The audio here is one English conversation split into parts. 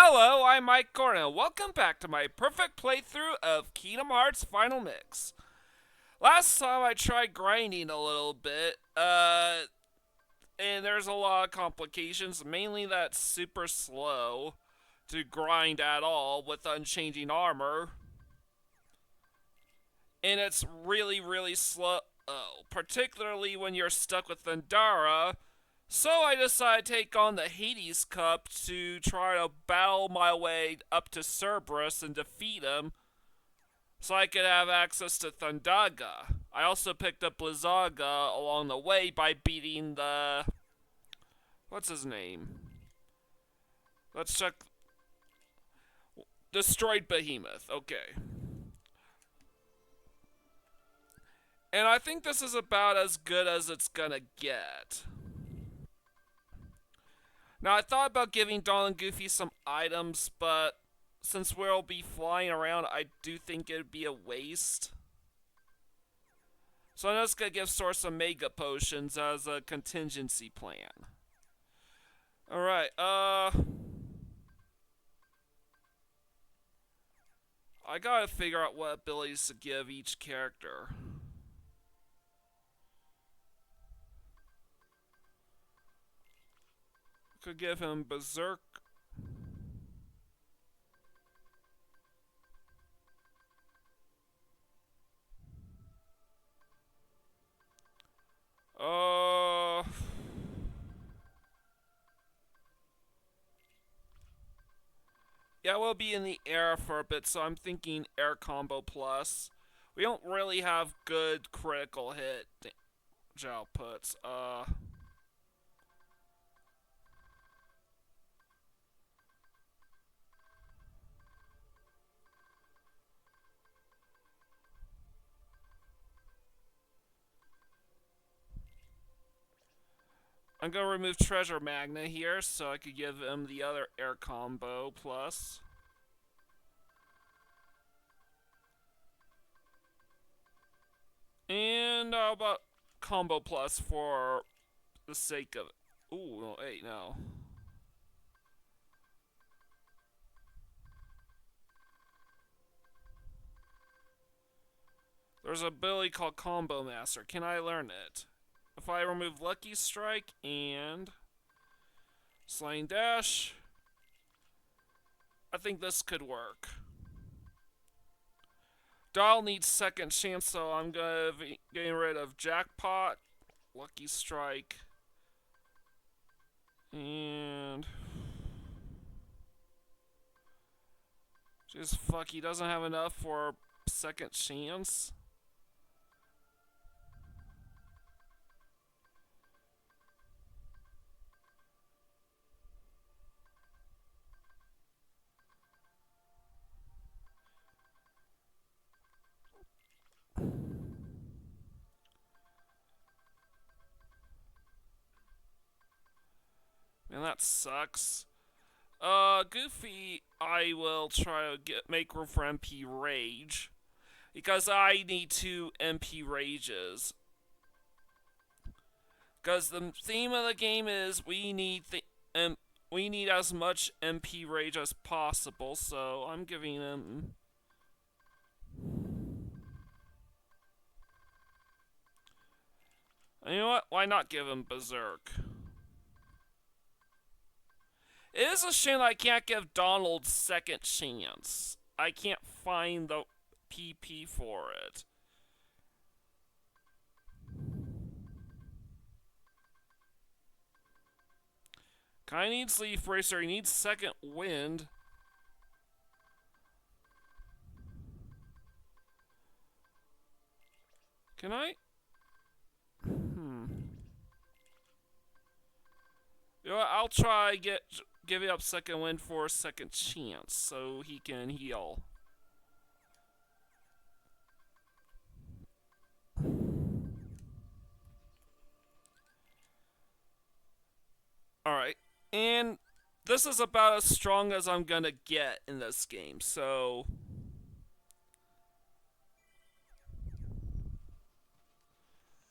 Hello, I'm Mike Gordon. Welcome back to my perfect playthrough of Kingdom Hearts Final Mix. Last time I tried grinding a little bit, and there's a lot of complications, mainly that it's super slow to grind at all with unchanging armor. And it's really slow, particularly when you're stuck with Thundara. So I decided to take on the Hades Cup to try to battle my way up to Cerberus and defeat him so I could have access to Thundaga. I also picked up Blizzaga along the way by beating the... what's his name? Let's check... Destroyed Behemoth, okay. And I think this is about as good as it's gonna get. Now, I thought about giving Donald and Goofy some items, but since we'll be flying around, I do think it'd be a waste. So I'm just gonna give Sora some Mega Potions as a contingency plan. Alright, I gotta figure out what abilities to give each character. Could give him Berserk. Yeah, we'll be in the air for a bit, so I'm thinking air combo plus. We don't really have good critical hit outputs. I'm gonna remove Treasure Magna here so I could give him the other air combo plus. And how about combo plus for the sake of it? Ooh, no, wait, no. There's an ability called Combo Master. Can I learn it? If I remove Lucky Strike and Slaying Dash, I think this could work. Dial needs second chance, so I'm gonna be getting rid of Jackpot, Lucky Strike, and just fuck, he doesn't have enough for second chance. Man, that sucks. Goofy, I will try to make room for MP Rage. Because I need 2 MP Rages. Because the theme of the game is we need as much MP Rage as possible, so I'm giving him... You know what? Why not give him Berserk? It is a shame I can't give Donald second chance. I can't find the PP for it. Kinda needs Leaf Racer, he needs second wind. Can I? You know what, I'll try giving up second wind for a second chance so he can heal. Alright, and this is about as strong as I'm gonna get in this game, so...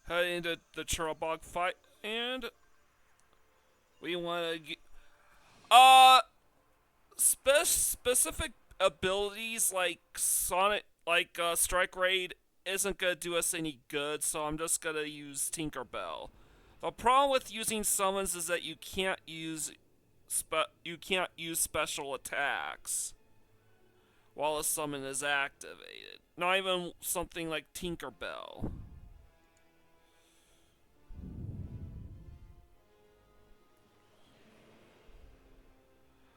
head into the Chernabog fight, and... we wanna get... specific abilities like Sonic, like Strike Raid, isn't gonna do us any good, so I'm just gonna use Tinkerbell. The problem with using summons is that you can't use special attacks while a summon is activated. Not even something like Tinkerbell.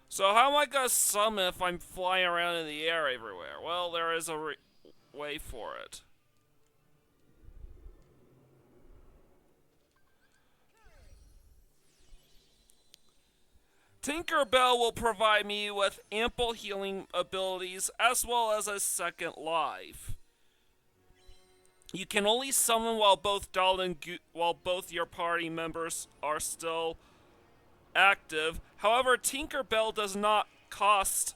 So how am I gonna summon if I'm flying around in the air everywhere? Well, there is a way for it. Tinkerbell will provide me with ample healing abilities as well as a second life. You can only summon while both your party members are still active. However, Tinkerbell does not cost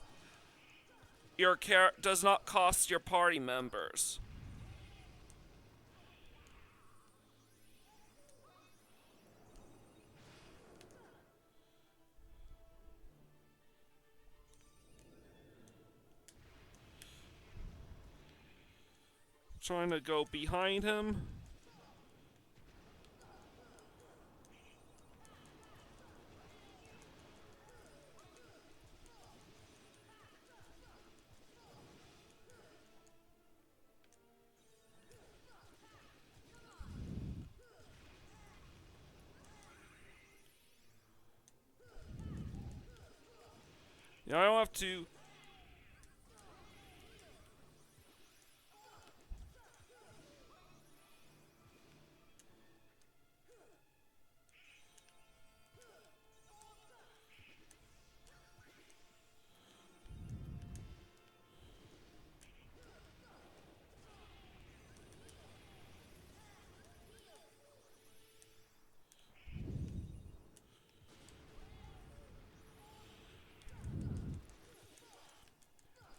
your party members. Trying to go behind him. Yeah, I don't have to.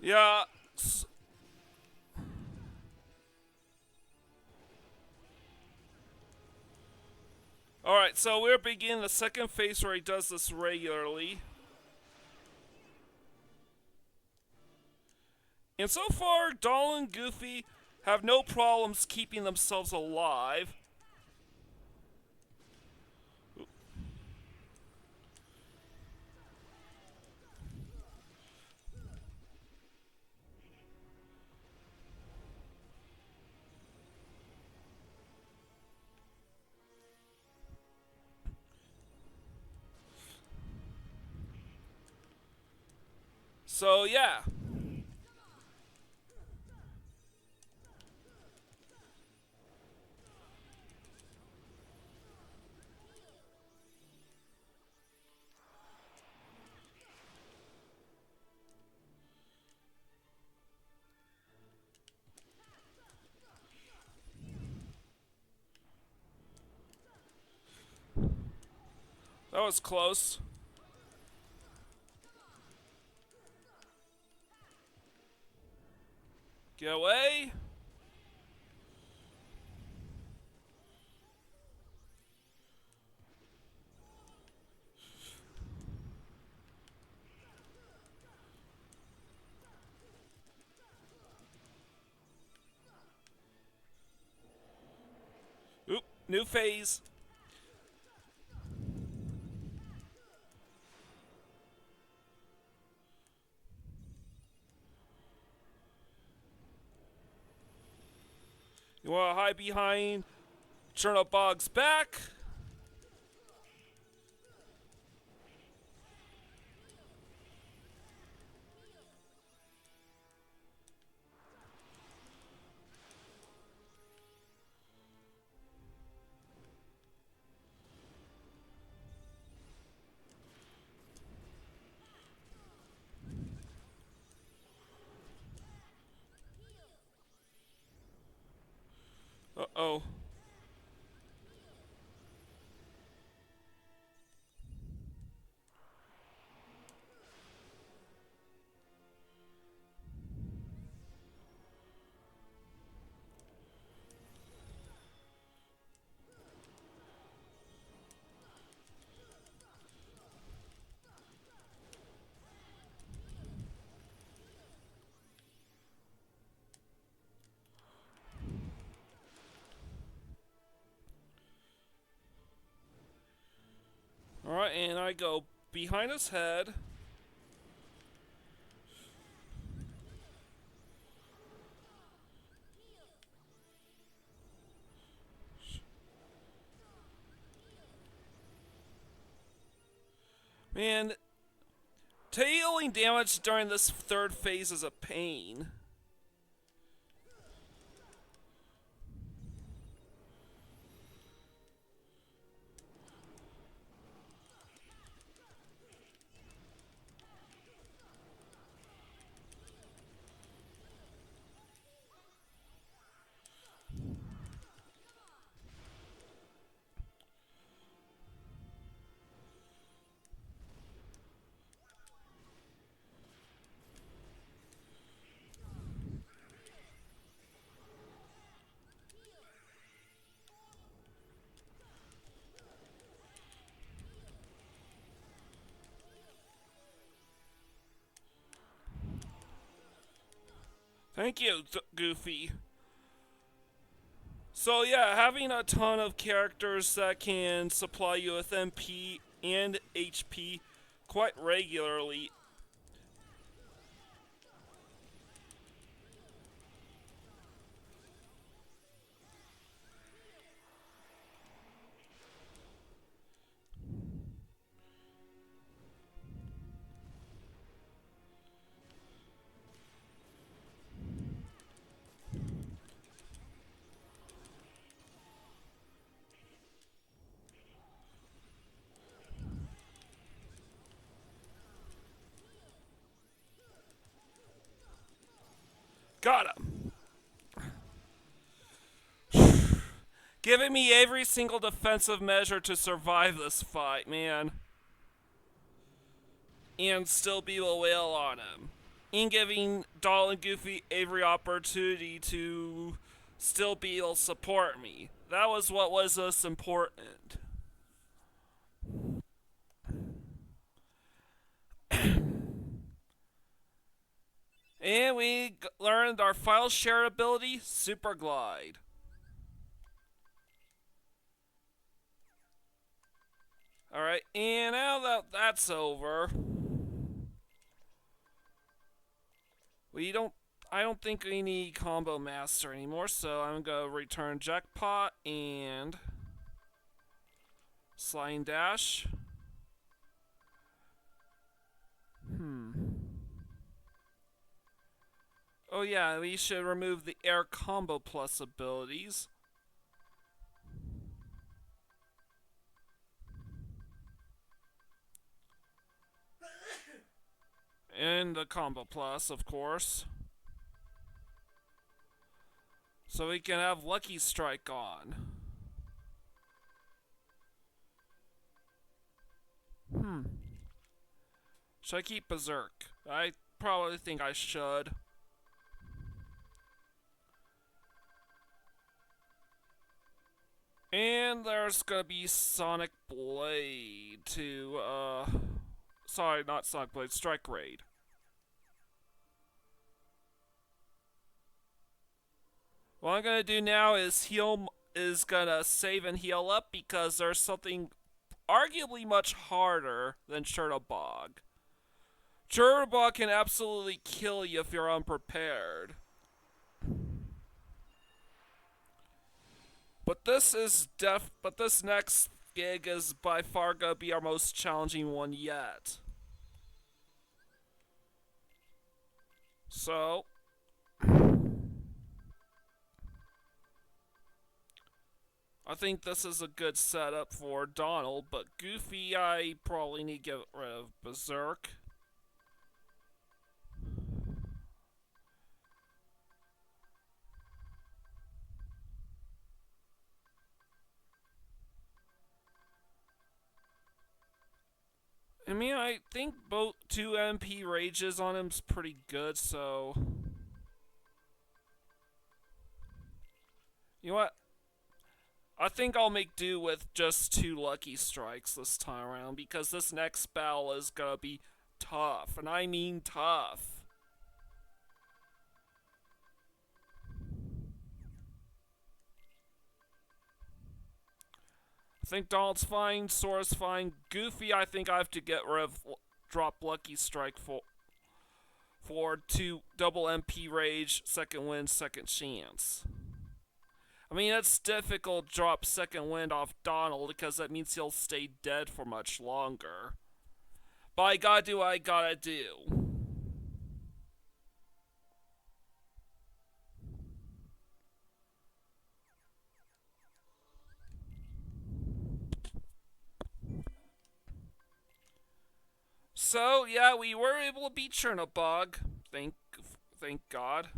Yeah. Alright, so we're beginning the second phase where he does this regularly. And so far, Donald and Goofy have no problems keeping themselves alive. So yeah. That was close. Get away. Oop, new phase. You wanna hide behind Chernabog's back? Uh-oh. I go behind his head. Man, dealing damage during this third phase is a pain. Thank you, Goofy. So yeah, having a ton of characters that can supply you with MP and HP quite regularly. Got him. Giving me every single defensive measure to survive this fight, man. And still be able to wail on him. And giving Donald and Goofy every opportunity to still be able to support me. That was what was most important. And we learned our final share ability, Super Glide. Alright, and now that that's over, I don't think we need Combo Master anymore, so I'm gonna return Jackpot and Sliding Dash. Oh yeah, we should remove the Air Combo Plus abilities. And the Combo Plus, of course. So we can have Lucky Strike on. Should I keep Berserk? I probably think I should. And there's gonna be Sonic Blade to, sorry, not Sonic Blade, Strike Raid. What I'm gonna do now is gonna save and heal up because there's something arguably much harder than Chernabog. Chernabog can absolutely kill you if you're unprepared. But this next gig is by far gonna be our most challenging one yet. So I think this is a good setup for Donald, but Goofy I probably need to get rid of Berserk. I mean, I think both 2 MP rages on him's pretty good, so you know what? I think I'll make do with just 2 Lucky Strikes this time around because this next battle is gonna be tough, and I mean tough. I think Donald's fine, Sora's fine. Goofy, I think I have to get rid of drop Lucky Strike for 2 double MP Rage, second wind, second chance. I mean, it's difficult to drop second wind off Donald because that means he'll stay dead for much longer. But I gotta do what I gotta do. So, yeah, we were able to beat Chernabog. Thank God.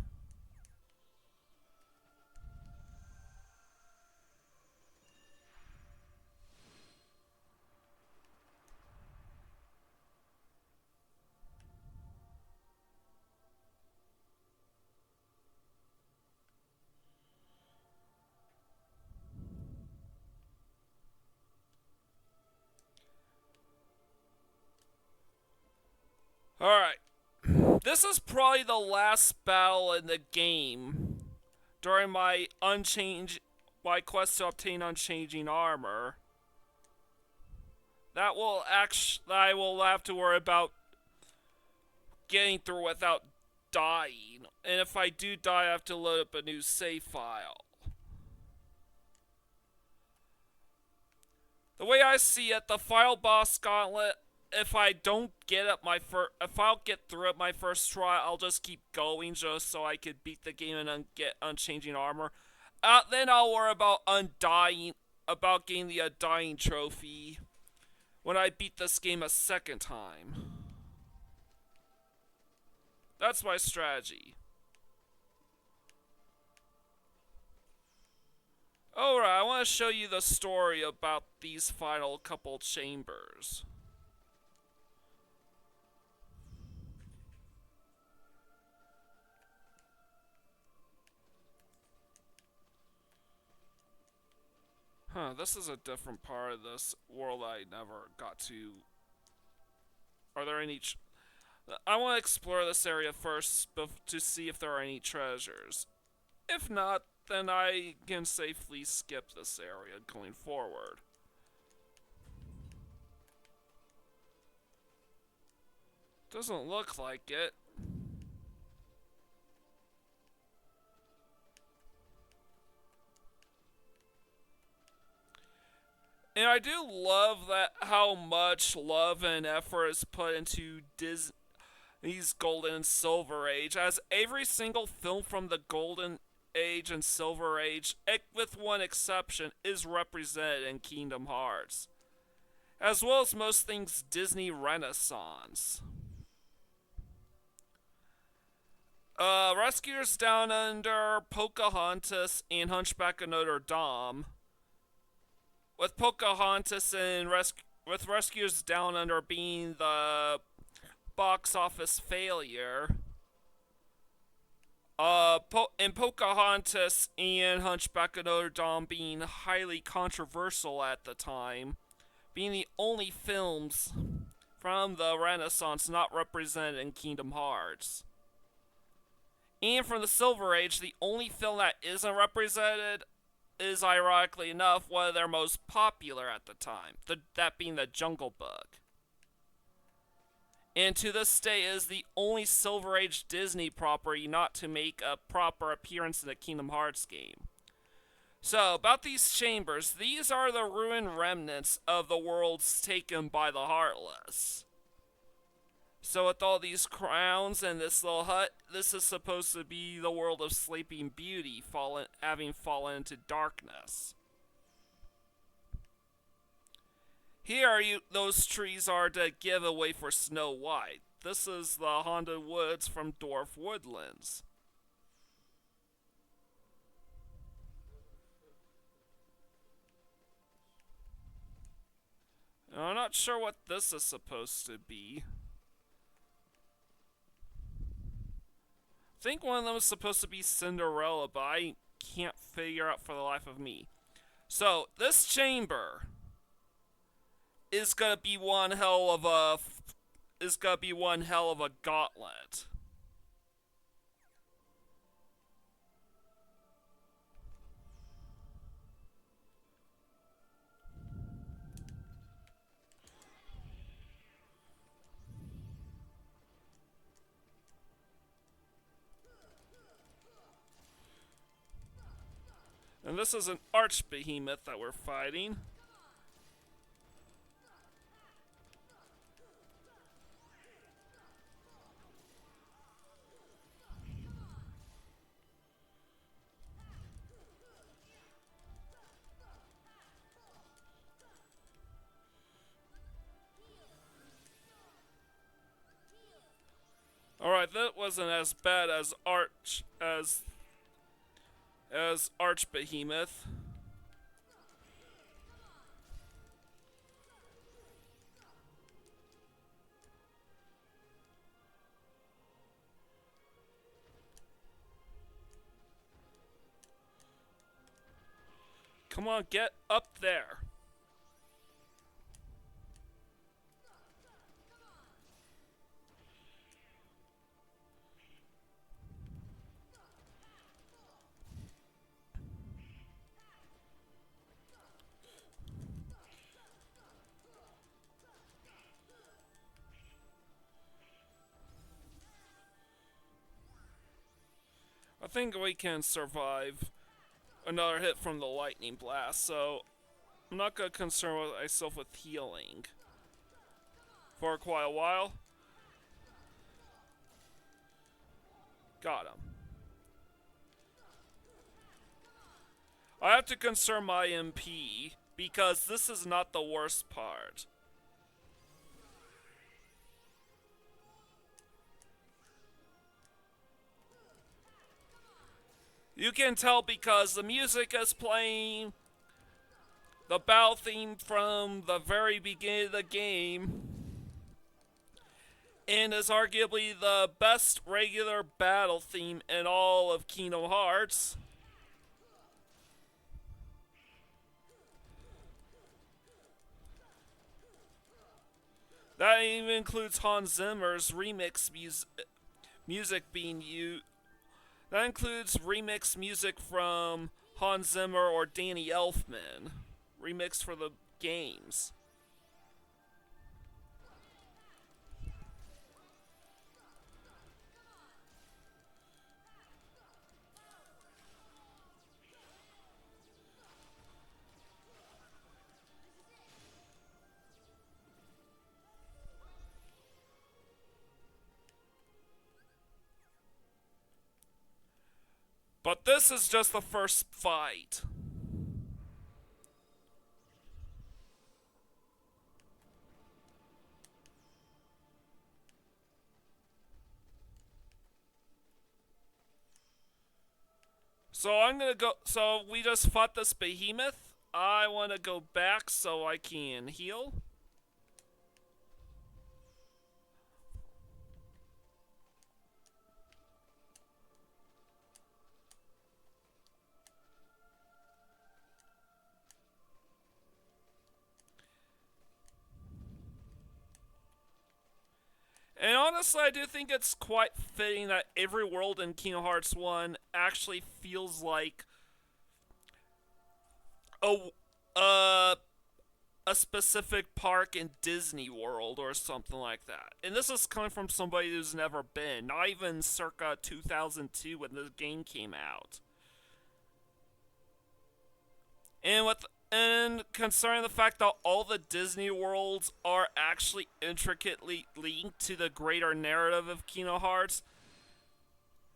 Alright. This is probably the last battle in the game during my quest to obtain unchanging armor. I will have to worry about getting through without dying. And if I do die, I have to load up a new save file. The way I see it, the final boss gauntlet, if I don't get if I don't get through it my first try, I'll just keep going just so I could beat the game and get unchanging armor. Then I'll worry about getting the undying trophy when I beat this game a second time. That's my strategy. Alright, I want to show you the story about these final couple chambers. This is a different part of this world I never got to. Are there any... I want to explore this area first to see if there are any treasures. If not, then I can safely skip this area going forward. Doesn't look like it. And I do love how much love and effort is put into Disney's Golden and Silver Age, as every single film from the Golden Age and Silver Age, with one exception, is represented in Kingdom Hearts, as well as most things Disney Renaissance. Rescuers Down Under, Pocahontas, and Hunchback of Notre Dame. With Pocahontas and with Rescuers Down Under being the box office failure, and Pocahontas and Hunchback of Notre Dame being highly controversial at the time, being the only films from the Renaissance not represented in Kingdom Hearts. And from the Silver Age, the only film that isn't represented is, ironically enough, one of their most popular at the time, that being The Jungle Book. And to this day is the only Silver Age Disney property not to make a proper appearance in a Kingdom Hearts game. So, about these chambers, these are the ruined remnants of the worlds taken by the Heartless. So with all these crowns and this little hut, this is supposed to be the world of Sleeping Beauty, having fallen into darkness. Here, those trees are to give away for Snow White. This is the Haunted Woods from Dwarf Woodlands. Now, I'm not sure what this is supposed to be. I think one of them is supposed to be Cinderella, but I can't figure out for the life of me. So, this chamber is gonna be one hell of a gauntlet. And this is an arch behemoth that we're fighting. Alright, that wasn't as bad as Arch Behemoth. Come on, get up there. I think we can survive another hit from the lightning blast, so I'm not gonna concern myself with healing for quite a while. Got him. I have to concern my MP because this is not the worst part. You can tell because the music is playing the battle theme from the very beginning of the game, and is arguably the best regular battle theme in all of Kingdom Hearts. That even includes Hans Zimmer's remix music being used. That includes remix music from Hans Zimmer or Danny Elfman, remixed for the games. But this is just the first fight. So I'm gonna go, so we just fought this behemoth. I wanna go back so I can heal. And honestly, I do think it's quite fitting that every world in Kingdom Hearts 1 actually feels like a, uh, a specific park in Disney World or something like that. And this is coming from somebody who's never been, not even circa 2002 when this game came out. And concerning the fact that all the Disney worlds are actually intricately linked to the greater narrative of Kingdom Hearts,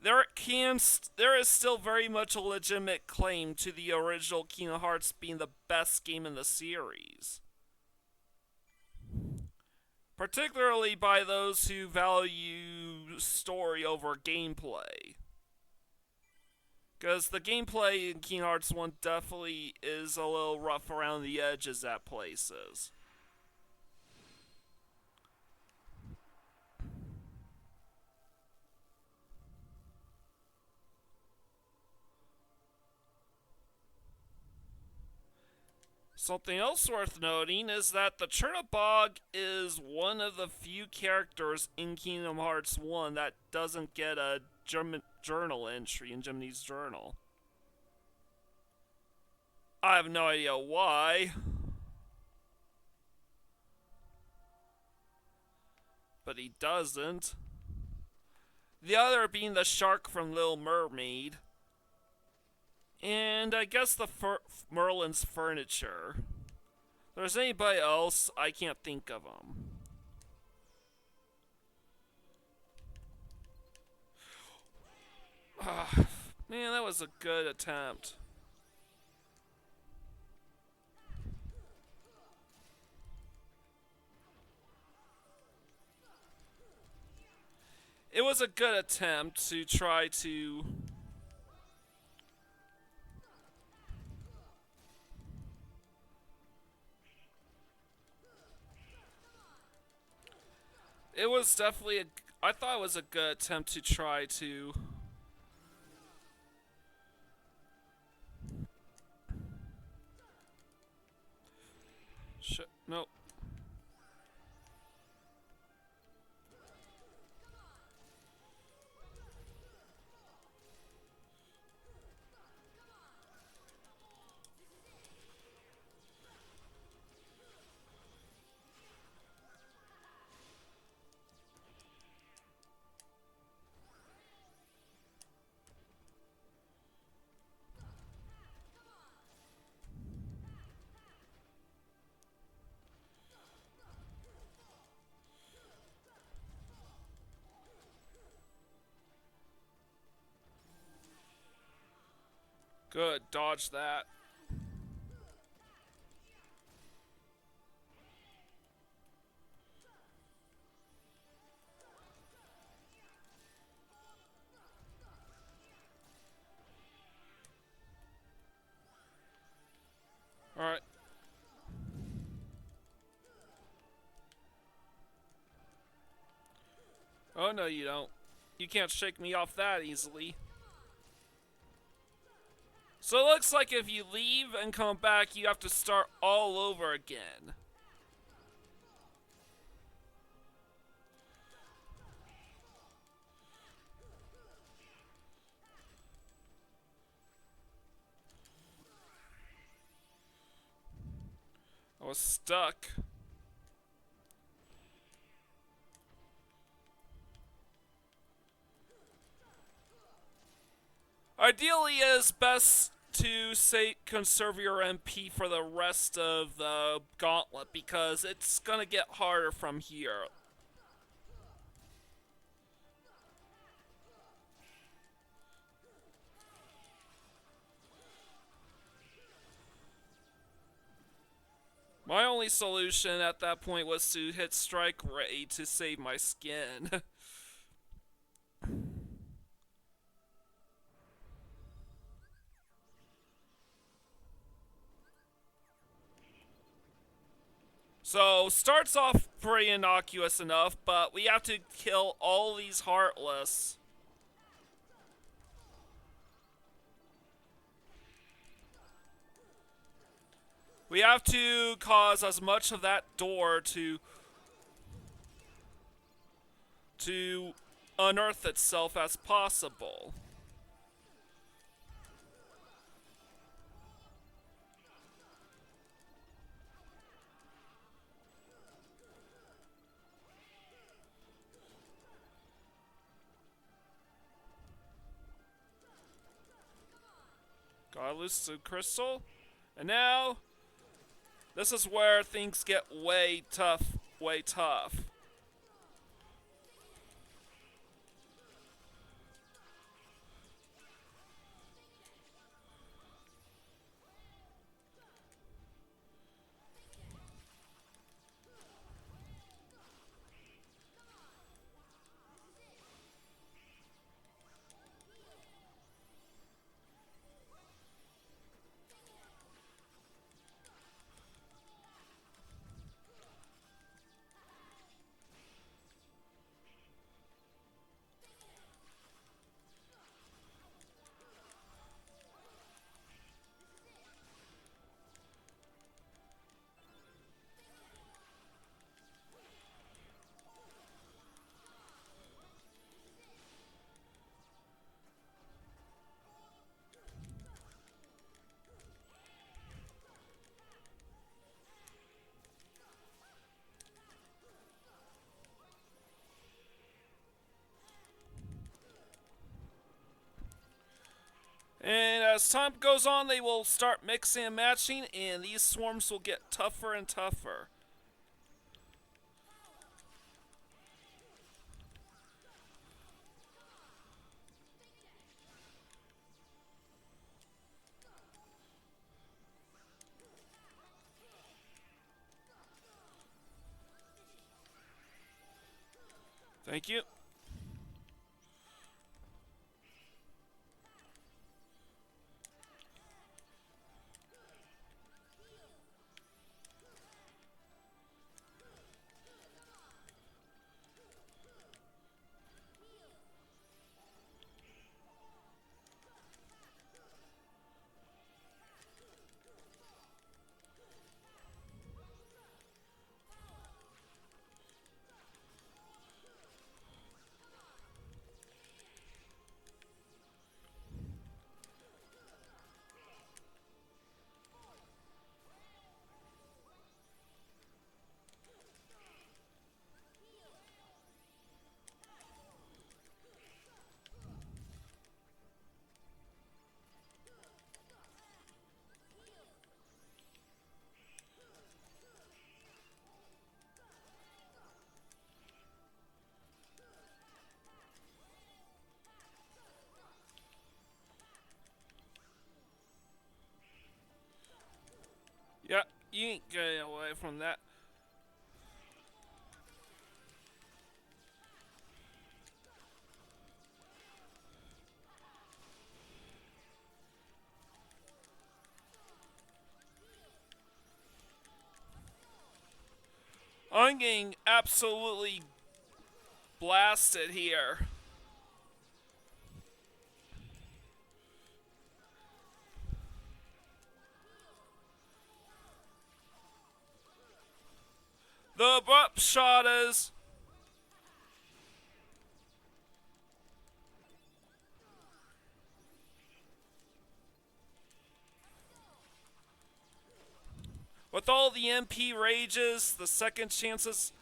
there is still very much a legitimate claim to the original Kingdom Hearts being the best game in the series. Particularly by those who value story over gameplay. Because the gameplay in Kingdom Hearts 1 definitely is a little rough around the edges at places. Something else worth noting is that the Chernabog is one of the few characters in Kingdom Hearts 1 that doesn't get a journal entry in Jiminy's journal. I have no idea why. But he doesn't. The other being the shark from Little Mermaid. And I guess the Merlin's furniture. If there's anybody else, I can't think of them. Man, that was a good attempt. It was a good attempt to try to... It was definitely a... I thought it was a good attempt to try to... No. Good, dodge that. Alright. Oh no, you don't. You can't shake me off that easily. So it looks like if you leave and come back, you have to start all over again. I was stuck. Ideally, it is best to conserve your MP for the rest of the gauntlet because it's gonna get harder from here. My only solution at that point was to hit Strike Ray to save my skin. So, starts off pretty innocuous enough, but we have to kill all these Heartless. We have to cause as much of that door to unearth itself as possible. Got loose the crystal, and now this is where things get way tough, way tough. as time goes on, they will start mixing and matching, and these swarms will get tougher and tougher. Thank you. Yeah, you ain't getting away from that. I'm getting absolutely blasted here. The abrupt shot is... With all the MP rages, the second chances...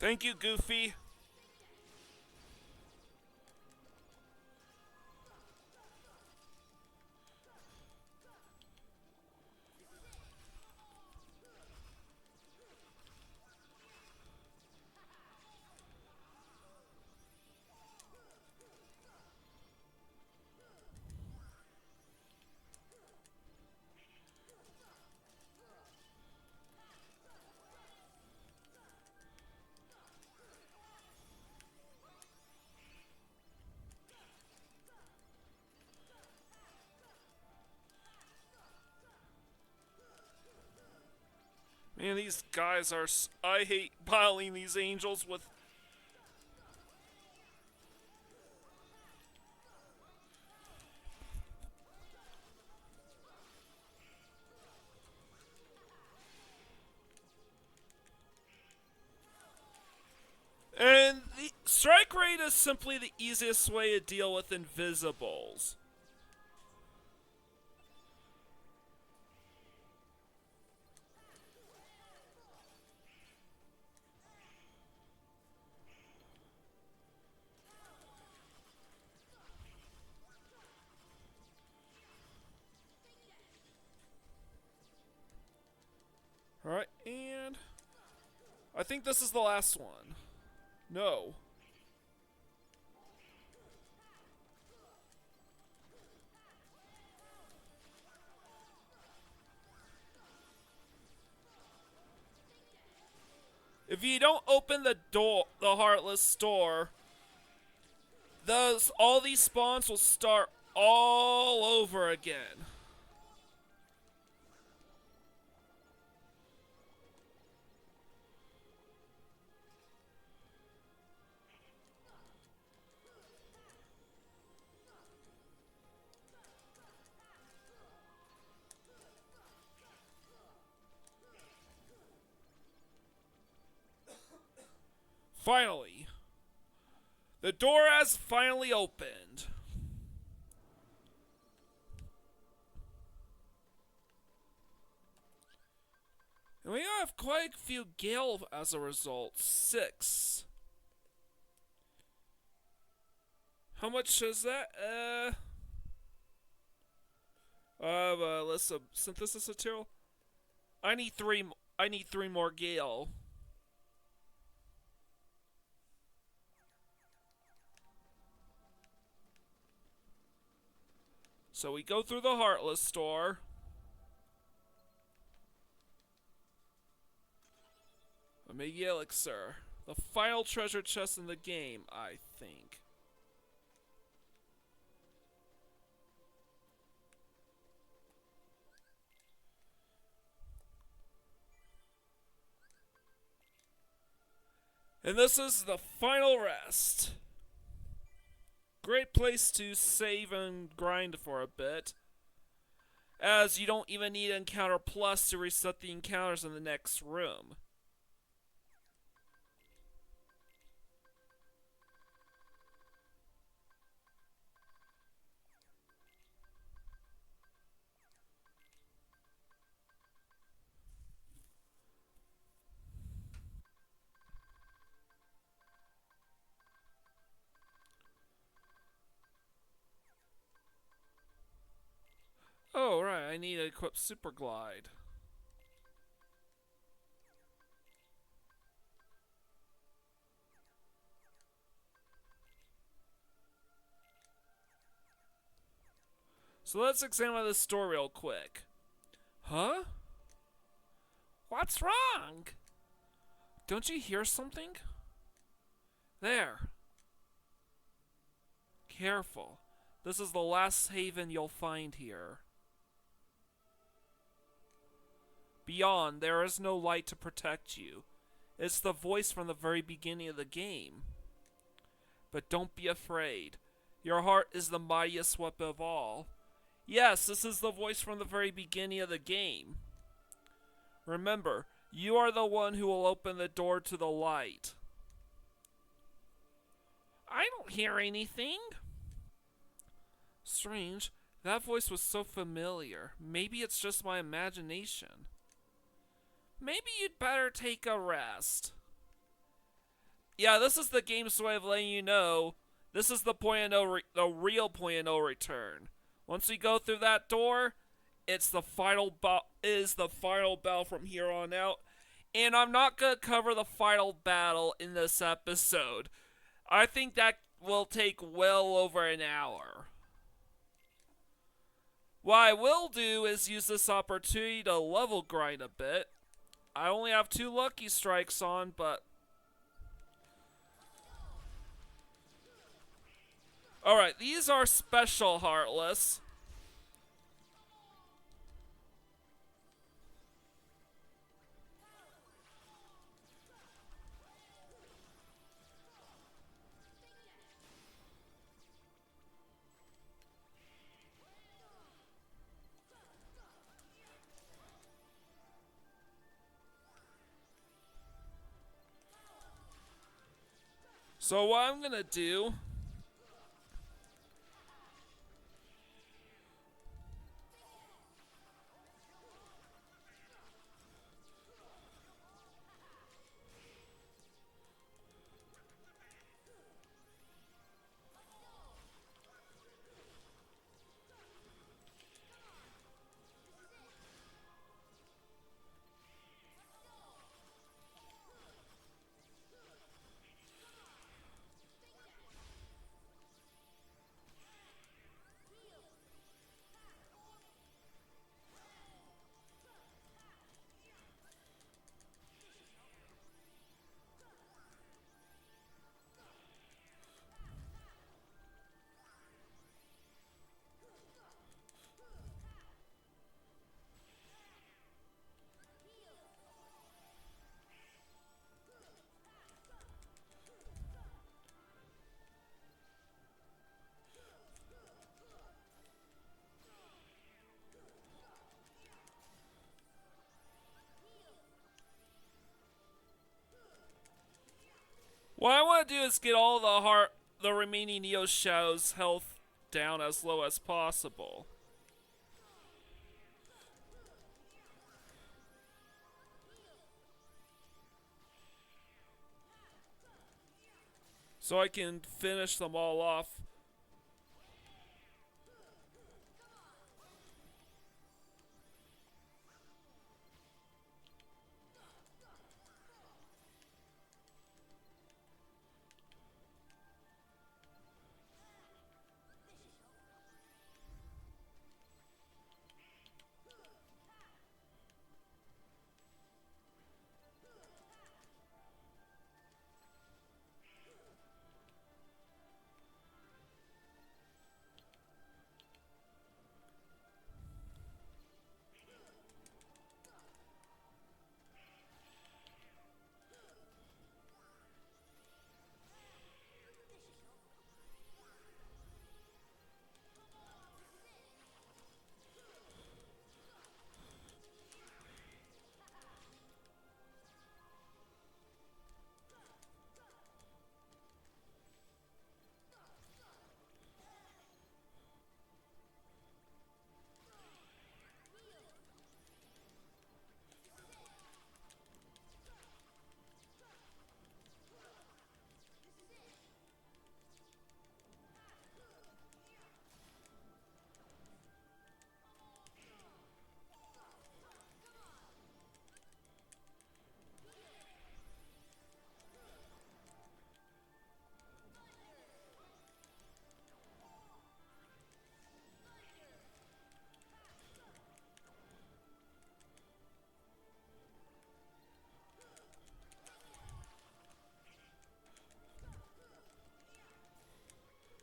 Thank you, Goofy. Man, these guys are... I hate battling these angels with... And the strike rate is simply the easiest way to deal with invisibles. Alright, and... I think this is the last one. No. If you don't open the door, the Heartless door, all these spawns will start all over again. Finally. The door has finally opened. And we have quite a few gale as a result. 6. How much is that? List of synthesis material. I need 3. I need 3 more gale. So we go through the Heartless store. Omega Elixir. The final treasure chest in the game, I think. And this is the final rest. Great place to save and grind for a bit, as you don't even need Encounter Plus to reset the encounters in the next room. Oh, right, I need to equip Super Glide. So let's examine this store real quick. Huh? What's wrong? Don't you hear something? There. Careful. This is the last haven you'll find here. Beyond, there is no light to protect you. It's the voice from the very beginning of the game. But don't be afraid. Your heart is the mightiest weapon of all. Yes, this is the voice from the very beginning of the game. Remember, you are the one who will open the door to the light. I don't hear anything. Strange. That voice was so familiar. Maybe it's just my imagination. Maybe you'd better take a rest. Yeah, this is the game's way of letting you know this is the the real point of no return. Once we go through that door, it's the final battle from here on out. And I'm not gonna cover the final battle in this episode. I think that will take well over an hour. What I will do is use this opportunity to level grind a bit. I only have 2 lucky strikes on, but... Alright, these are special Heartless. So what I'm gonna do... What I want to do is get all the remaining Neo Shadows' health down as low as possible. So I can finish them all off.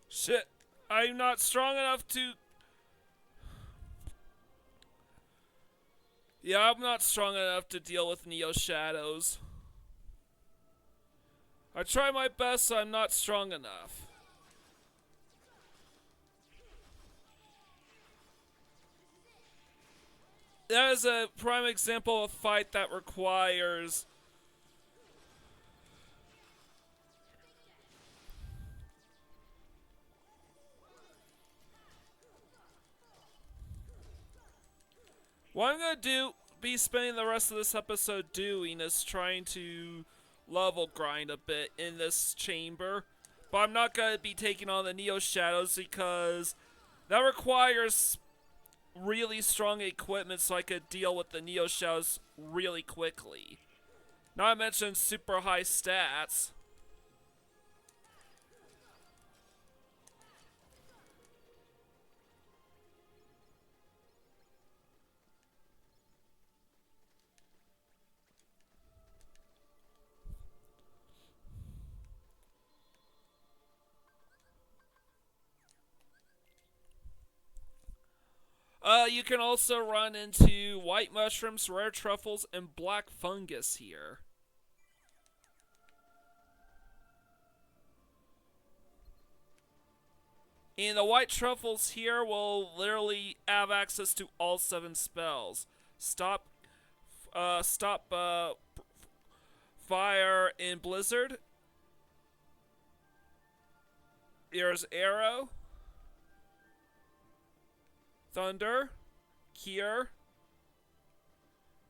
Shit, I'm not strong enough to... Yeah, I'm not strong enough to deal with Neo Shadows. I try my best, I'm not strong enough. That is a prime example of a fight that requires... What I'm gonna be spending the rest of this episode doing is trying to level grind a bit in this chamber. But I'm not gonna be taking on the Neo Shadows because that requires really strong equipment so I could deal with the Neo Shadows really quickly. Not to mention super high stats. You can also run into white mushrooms, rare truffles, and black fungus here. And the white truffles here will literally have access to all 7 spells. Stop, stop, fire in blizzard. There's arrow, thunder, cure.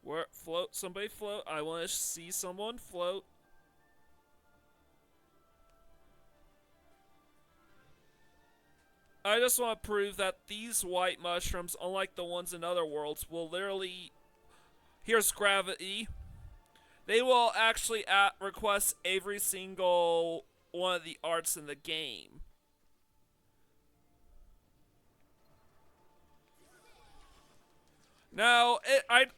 Where float? Somebody float. I want to see someone float. I just want to prove that these white mushrooms, unlike the ones in other worlds, will literally... Here's gravity. They will actually request every single one of the arts in the game. Now,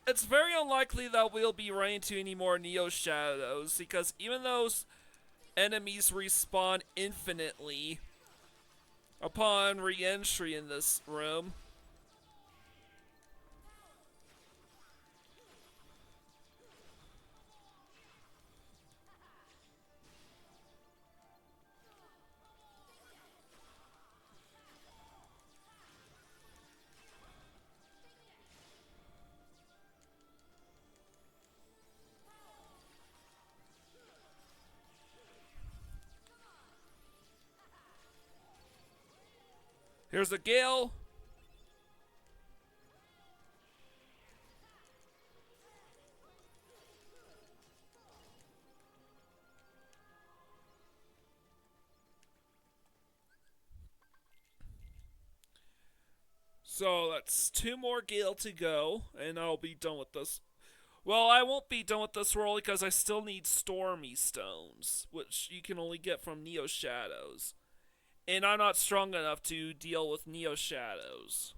it's very unlikely that we'll be running into any more Neo Shadows, because even those enemies respawn infinitely upon re-entry in this room. Here's a gale. So that's two more gale to go, and I'll be done with this. Well, I won't be done with this roll because I still need Stormy Stones, which you can only get from Neo Shadows. And I'm not strong enough to deal with Neo Shadows.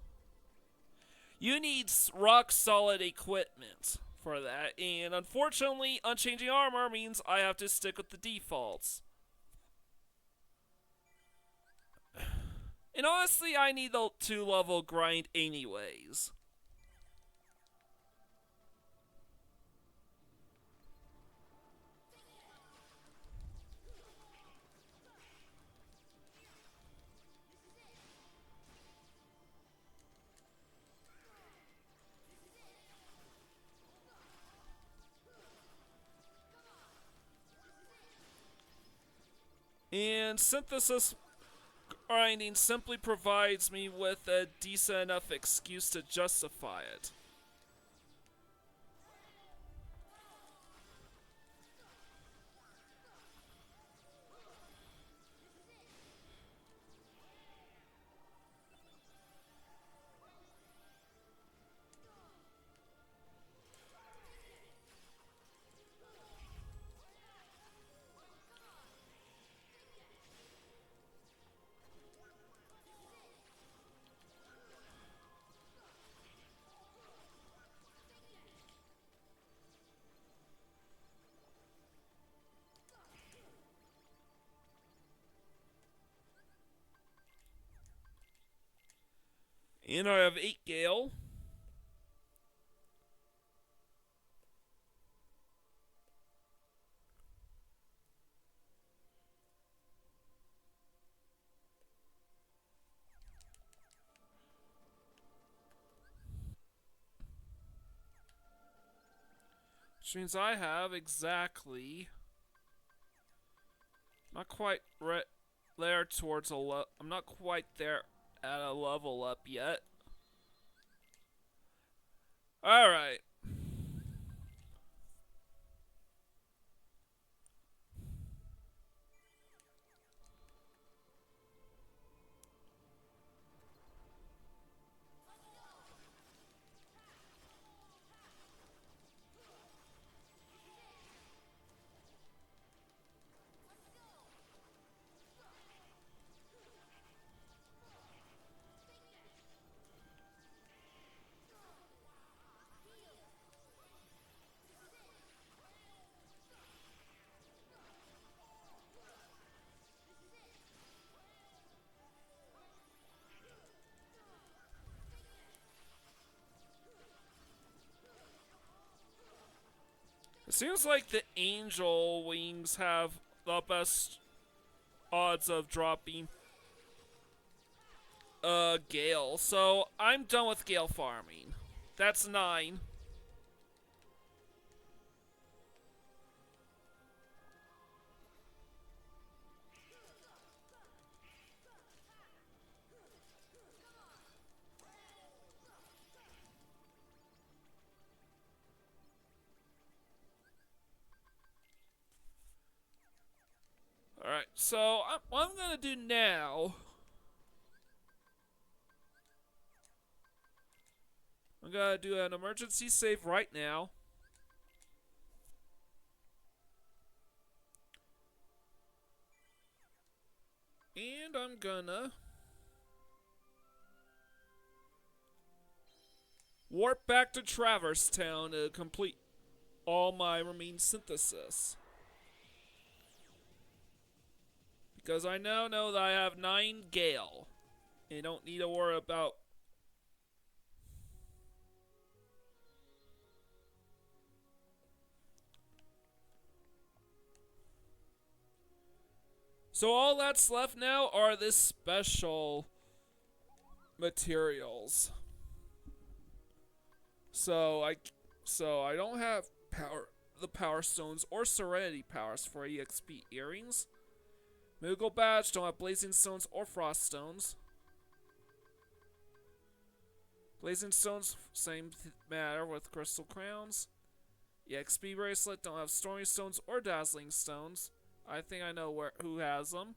You need rock solid equipment for that, and unfortunately, unchanging armor means I have to stick with the defaults. And honestly, I need the 2-level grind anyways. And synthesis grinding simply provides me with a decent enough excuse to justify it. And I have 8 Gale. Which means I have exactly... Not quite there towards a I'm not quite there at a level up yet. Alright. It seems like the angel wings have the best odds of dropping Gale. So I'm done with Gale farming. That's 9. Alright, so what I'm gonna do now... I'm gonna do an emergency save right now. And I'm gonna... warp back to Traverse Town to complete all my remaining synthesis. Because I now know that I have 9 Gale. And don't need to worry about... So all that's left now are the special materials. So I don't have the power stones or serenity powers for EXP earrings. Moogle badge, don't have blazing stones or frost stones. Blazing stones, same matter with crystal crowns. EXP bracelet, don't have stormy stones or dazzling stones. I think I know who has them.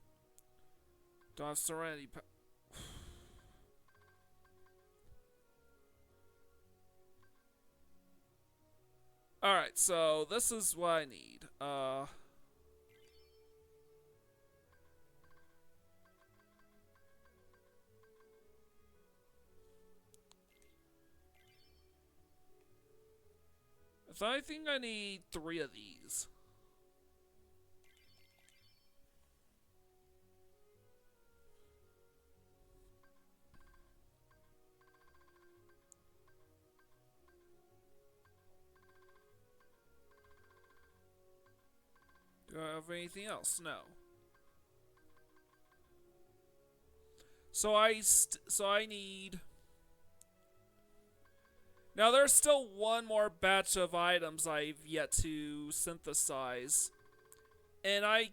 Don't have serenity. Alright, so this is what I need. So I think I need 3 of these. Do I have anything else? No. So I need. Now there's still one more batch of items I've yet to synthesize, and I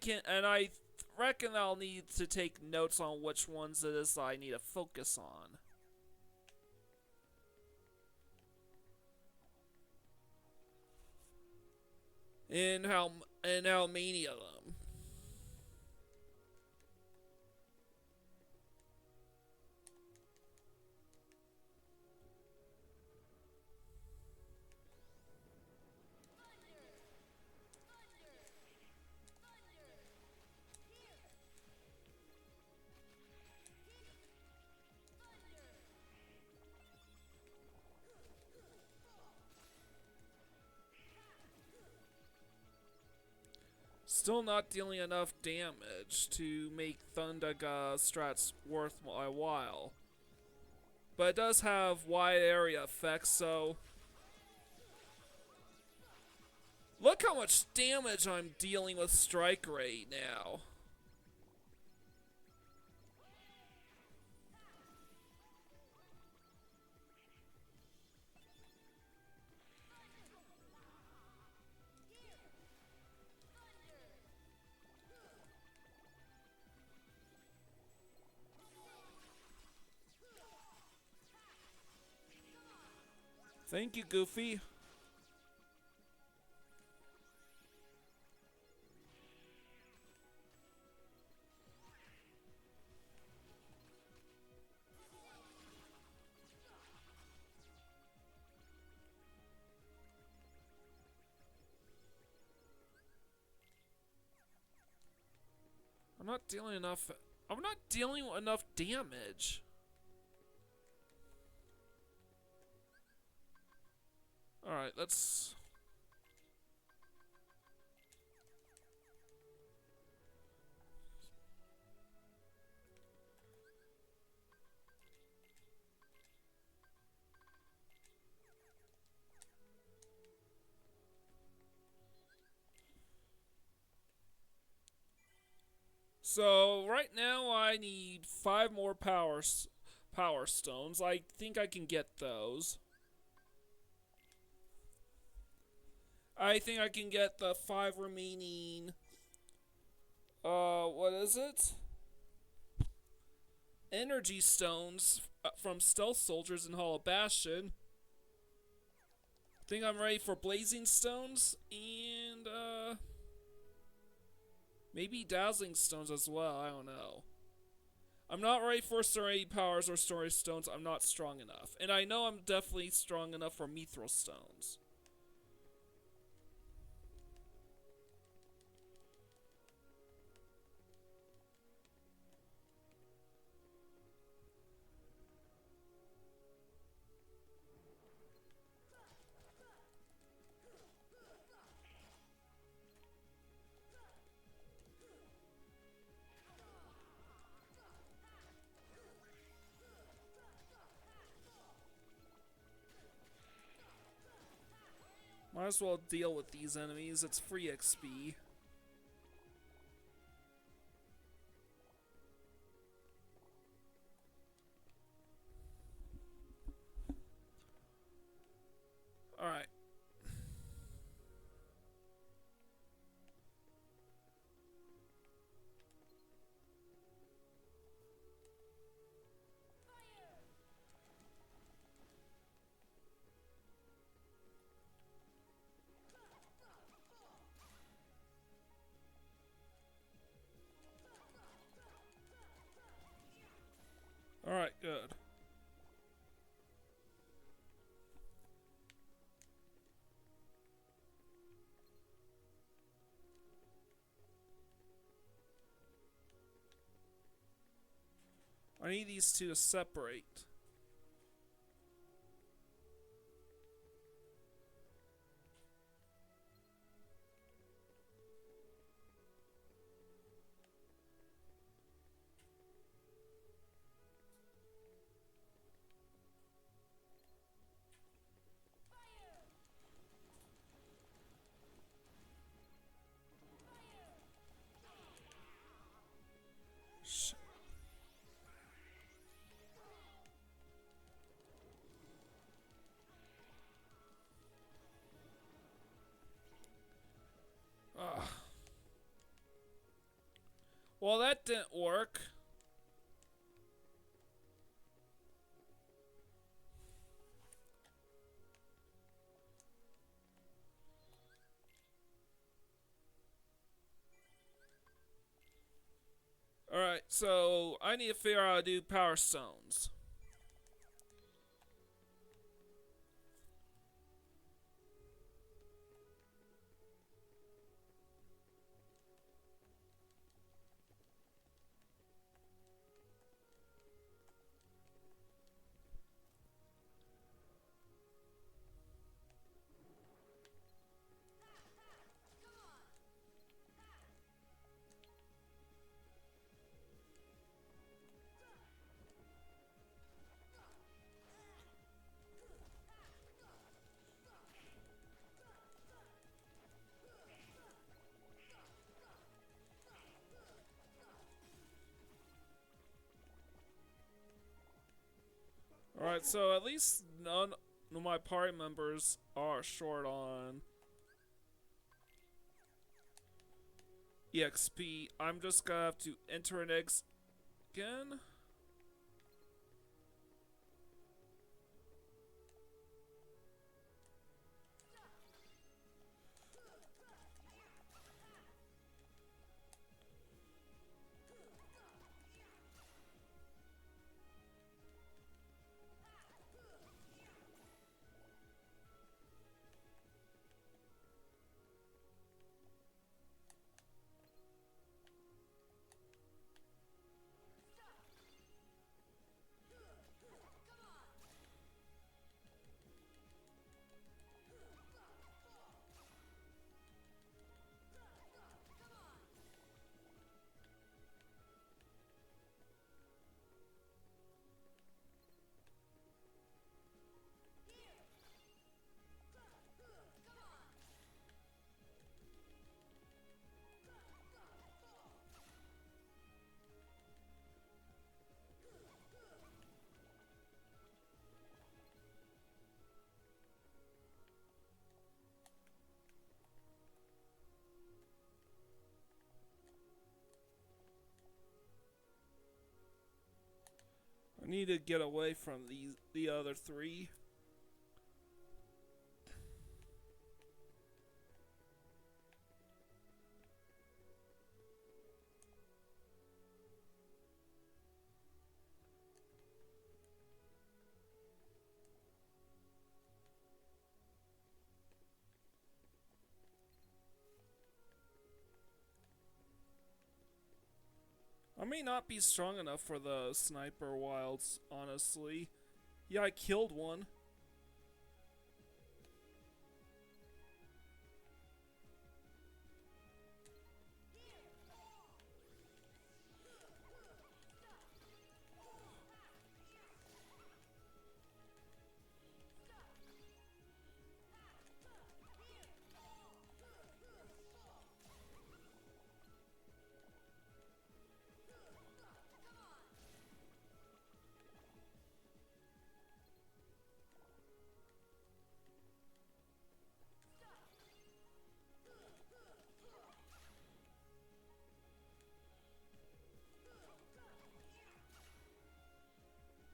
reckon I'll need to take notes on which ones it is I need to focus on. And how many of them. Still not dealing enough damage to make Thundaga strats worth my while. But it does have wide area effects, so... Look how much damage I'm dealing with strike rate now. Thank you, Goofy. I'm not dealing with enough damage. Alright, let's... So, right now I need 5 more power stones. I think I can get those. I think I can get the 5 remaining... what is it? Energy stones from Stealth Soldiers in Hollow Bastion. Think I'm ready for Blazing Stones and, maybe Dazzling Stones as well, I don't know. I'm not ready for Serenity Powers or Story Stones, I'm not strong enough. And I know I'm definitely strong enough for Mithril Stones. Might as well deal with these enemies, it's free XP. Alright. I need these two to separate. Ugh. Well, that didn't work. Alright, so I need to figure out how to do power stones. Alright, so at least none of my party members are short on EXP. I'm just gonna have to enter an eggs again. I need to get away from the other three. I may not be strong enough for the sniper wilds, honestly. Yeah, I killed one.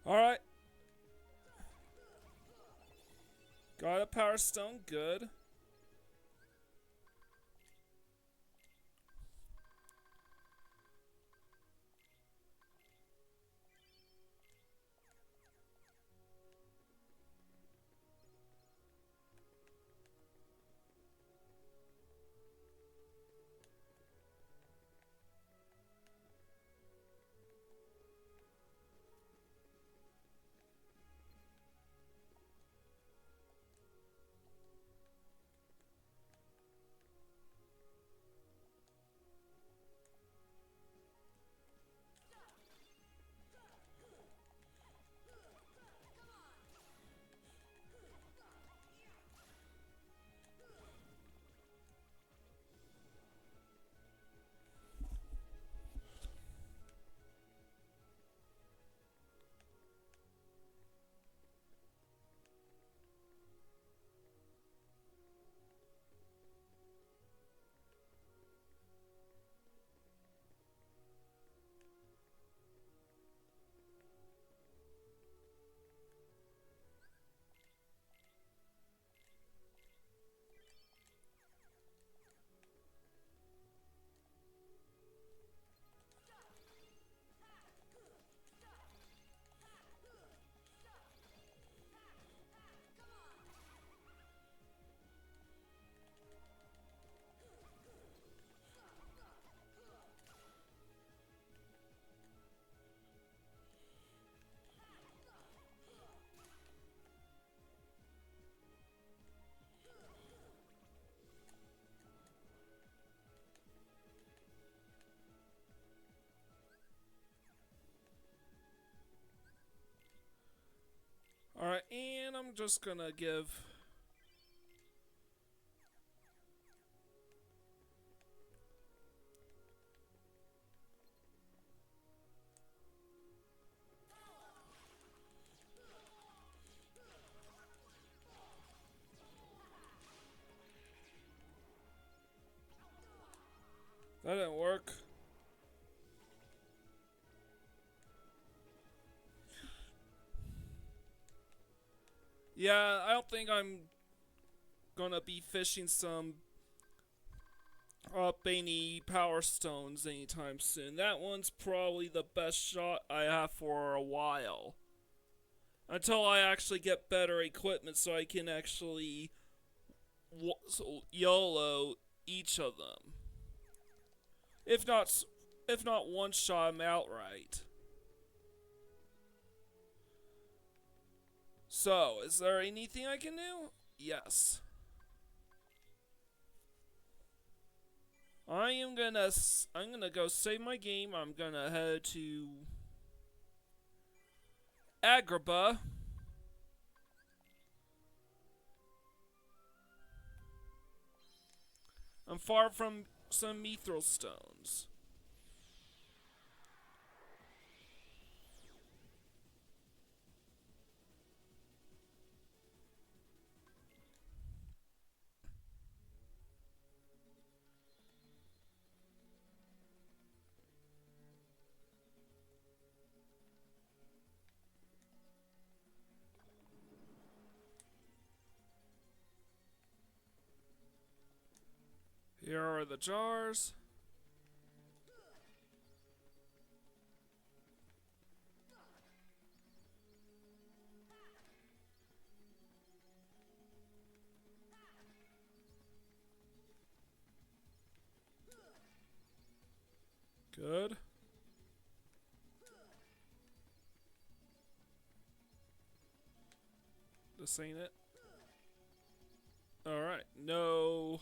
Alright. Got a power stone, good. Alright, and I'm just gonna give... That didn't work. Yeah, I don't think I'm gonna be fishing some up any power stones anytime soon. That one's probably the best shot I have for a while. Until I actually get better equipment so I can actually YOLO each of them. If not, if not one shot them outright. So, is there anything I can do? Yes. I'm gonna go save my game. I'm gonna head to Agrabah. I'm far from some mithril stones. Here are the jars. Good. This ain't it. Alright, no.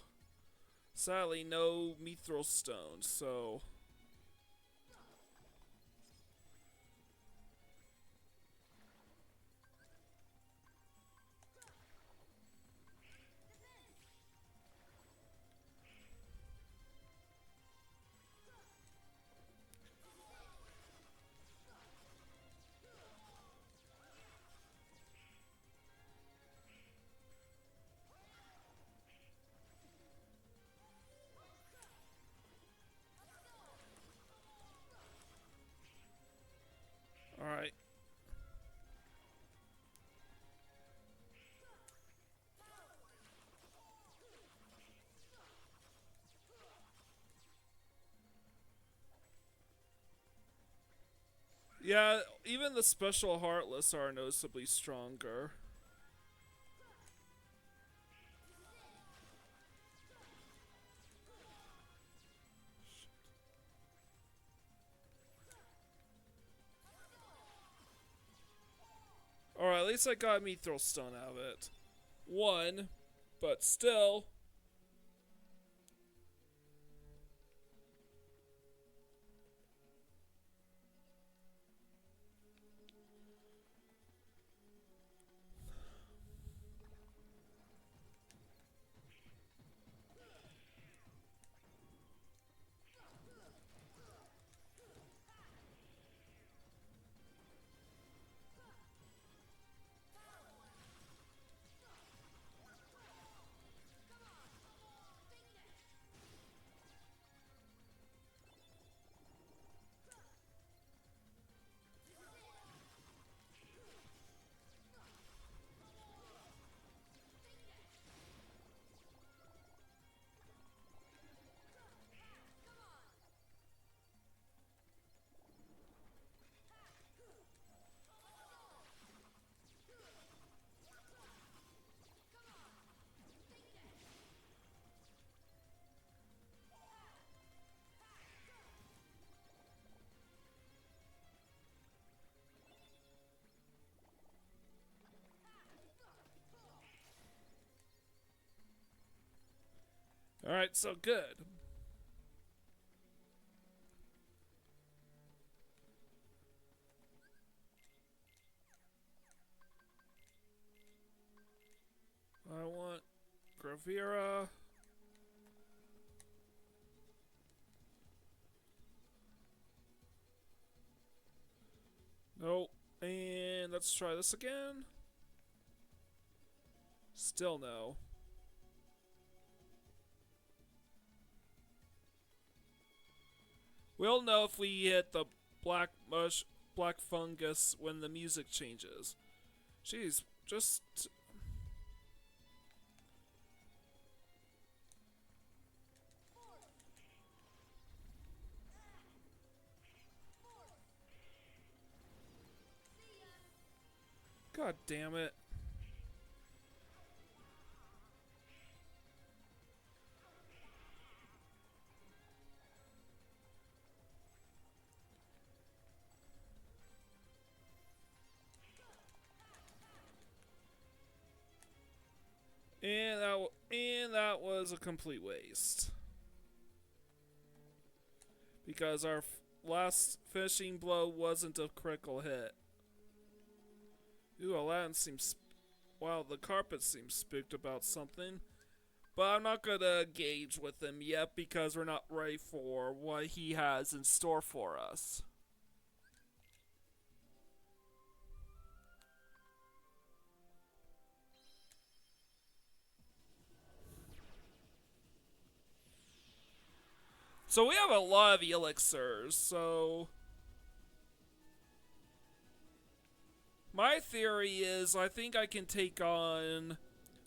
Sadly, no mithril stones, so. Alright. Yeah, even the special Heartless are noticeably stronger. Alright, at least I got mithril stone out of it. One, but still. Alright, so good. Vera. Nope. And let's try this again. Still no. We'll know if we hit the black fungus when the music changes. Jeez, just... God damn it. And that was a complete waste. Because our last finishing blow wasn't a critical hit. Ooh, Aladdin seems... Wow, the carpet seems spooked about something. But I'm not gonna engage with him yet because we're not ready for what he has in store for us. So we have a lot of elixirs, so... My theory is I think I can take on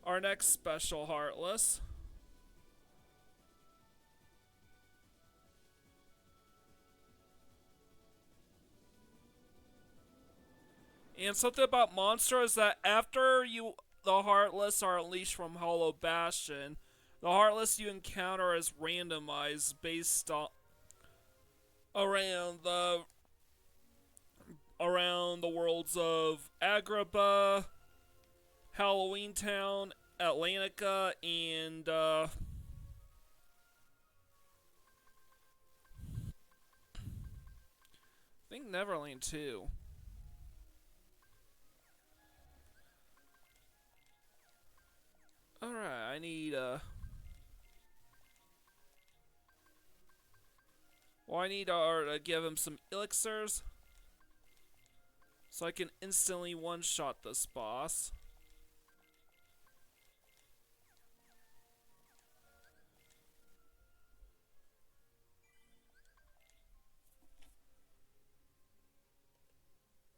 our next special Heartless. And something about Monster is that after the Heartless are unleashed from Hollow Bastion, the Heartless you encounter is randomized based on around the worlds of Agrabah, Halloween Town, Atlantica, and I think Neverland too. Alright, I need well, I need to give him some elixirs so I can instantly one-shot this boss.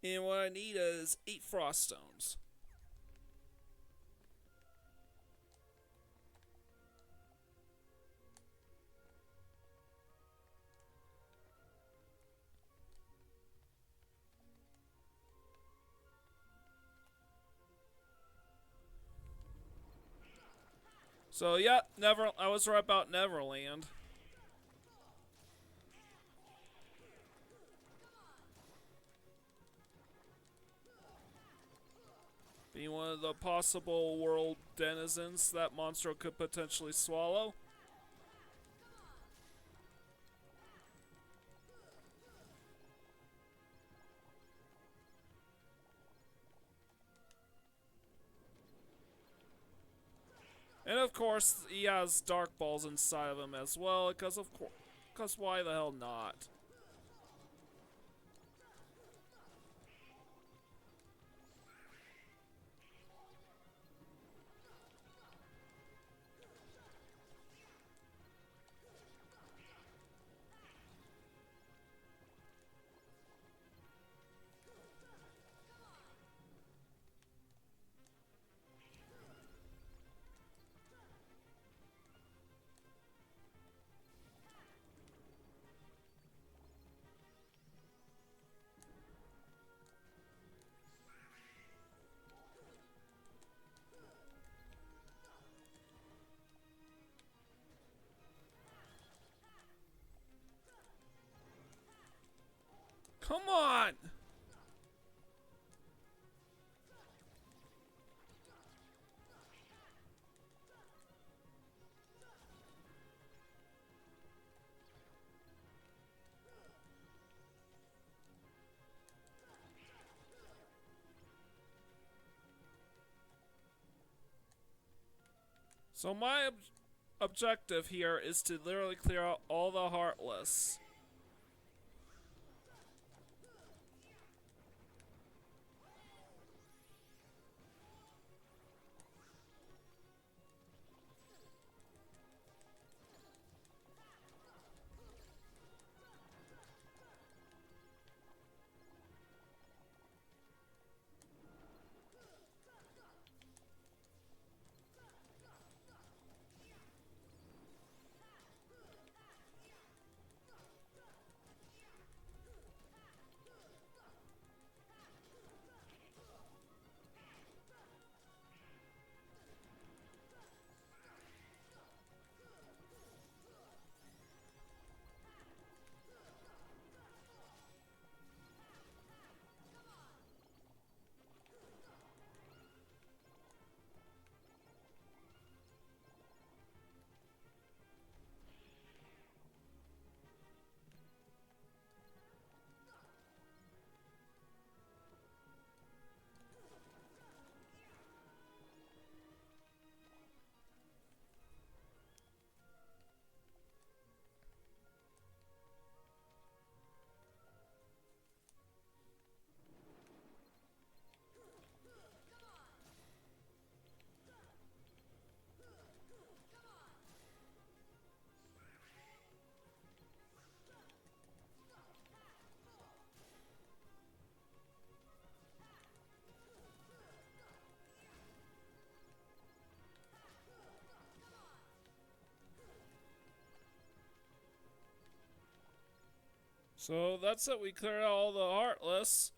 And what I need is 8 Frost Stones. So yeah, I was right about Neverland. Being one of the possible world denizens that monster could potentially swallow. And of course, he has dark balls inside of him as well, because why the hell not? Come on! So my objective here is to literally clear out all the Heartless. So that's it, we cleared out all the Heartless.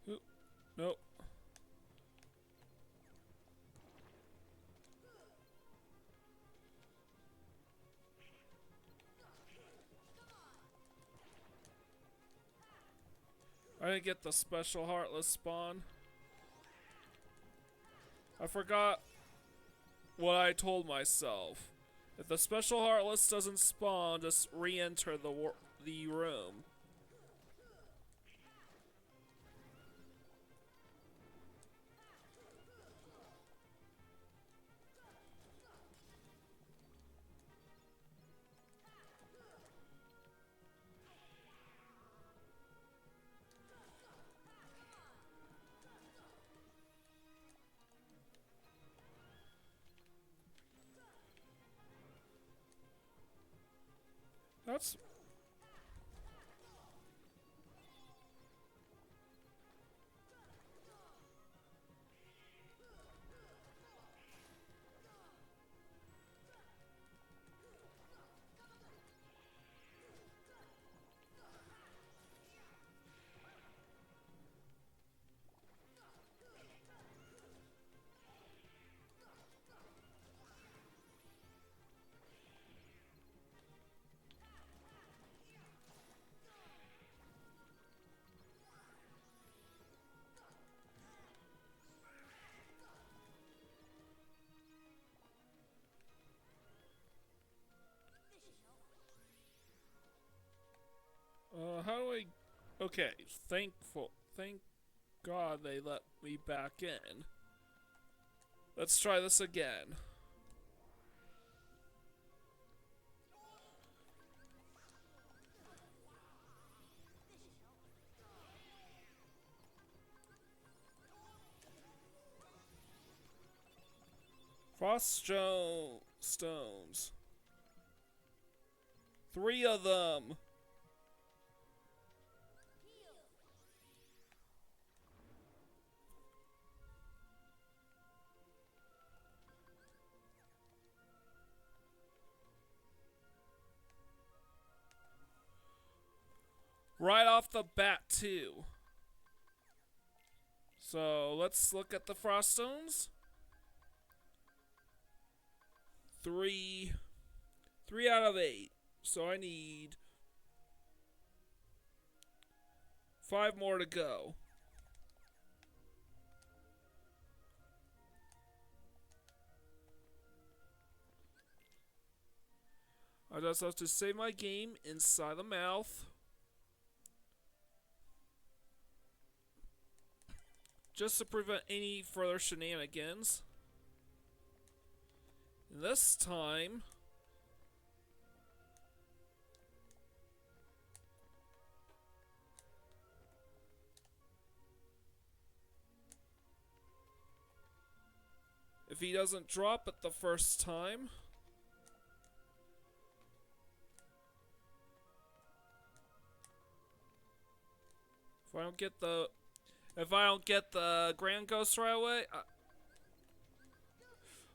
Oop, nope. I didn't get the special Heartless spawn. I forgot what I told myself. If the special Heartless doesn't spawn, just re-enter the room. That's... how do I... Okay, thank God they let me back in. Let's try this again. Frost stones. 3 of them. Right off the bat, too. So let's look at the Frost stones. 3 out of 8. So I need 5 more to go. I just have to save my game inside the mouth. Just to prevent any further shenanigans. And this time... if he doesn't drop it the first time... If I don't get the Grand Ghost right away...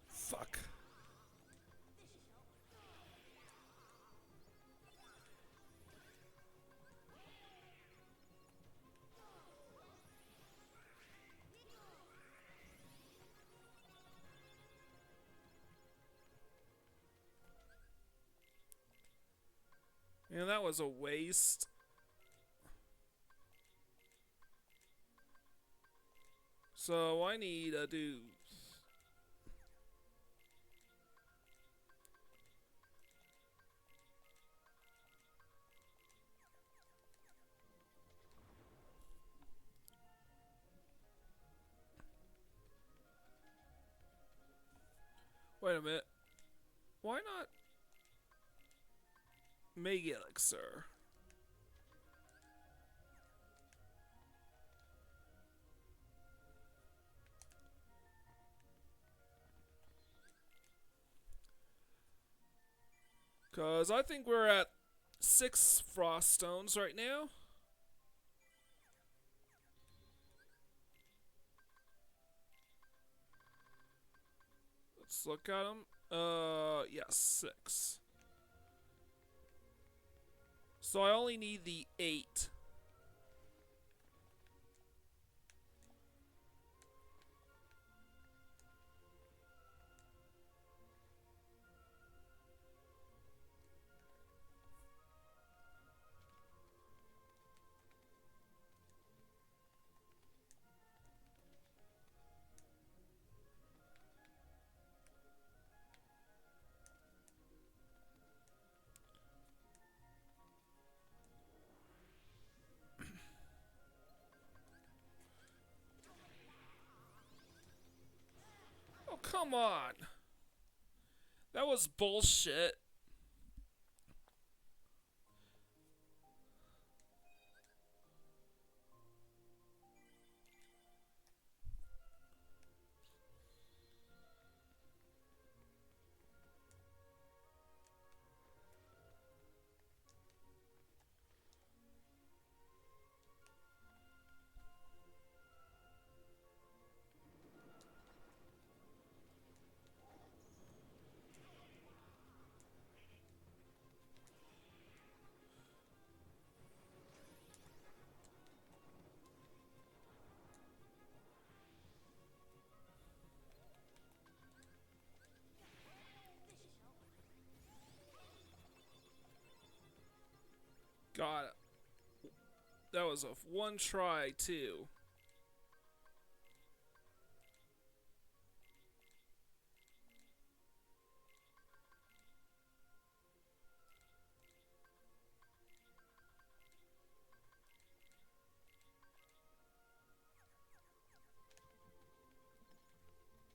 fuck. And that was a waste. So I need to do... wait a minute. Why not... Mega Elixir? Cause I think we're at 6 Frost Stones right now. Let's look at them. Yes, 6. So I only need the 8. Oh, come on. That was bullshit. Got it. That was a one try, too.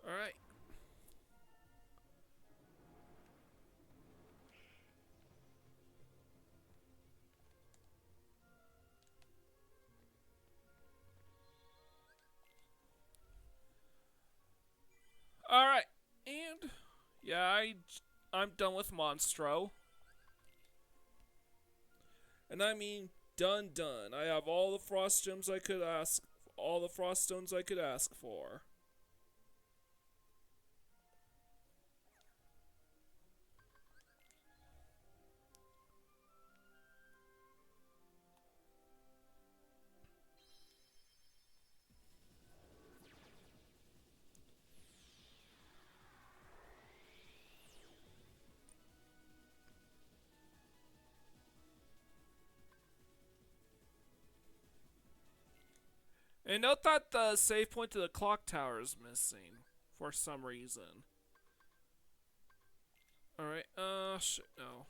Alright. Alright. And yeah, I'm done with Monstro. And I mean done. I have all the frost gems I could ask, all the frost stones I could ask for. And note that the save point to the clock tower is missing for some reason. Alright, shit, no.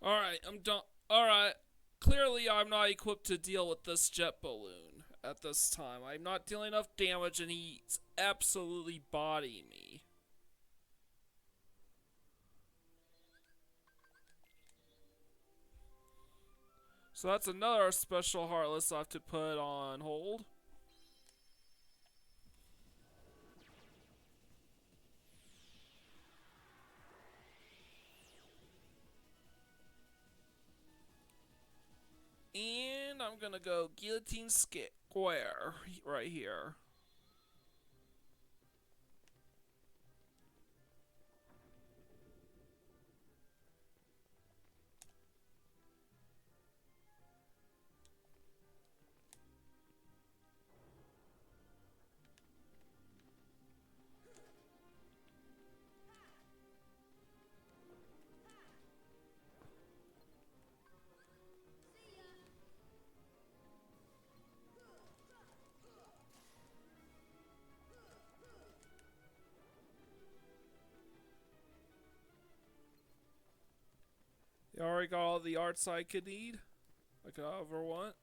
Alright, I'm done. Alright, clearly I'm not equipped to deal with this jet balloon at this time. I'm not dealing enough damage and he's absolutely bodying me. So that's another special Heartless I have to put on hold. And I'm gonna go Guillotine Square right here. You already got all the arts I could need? Like I ever want?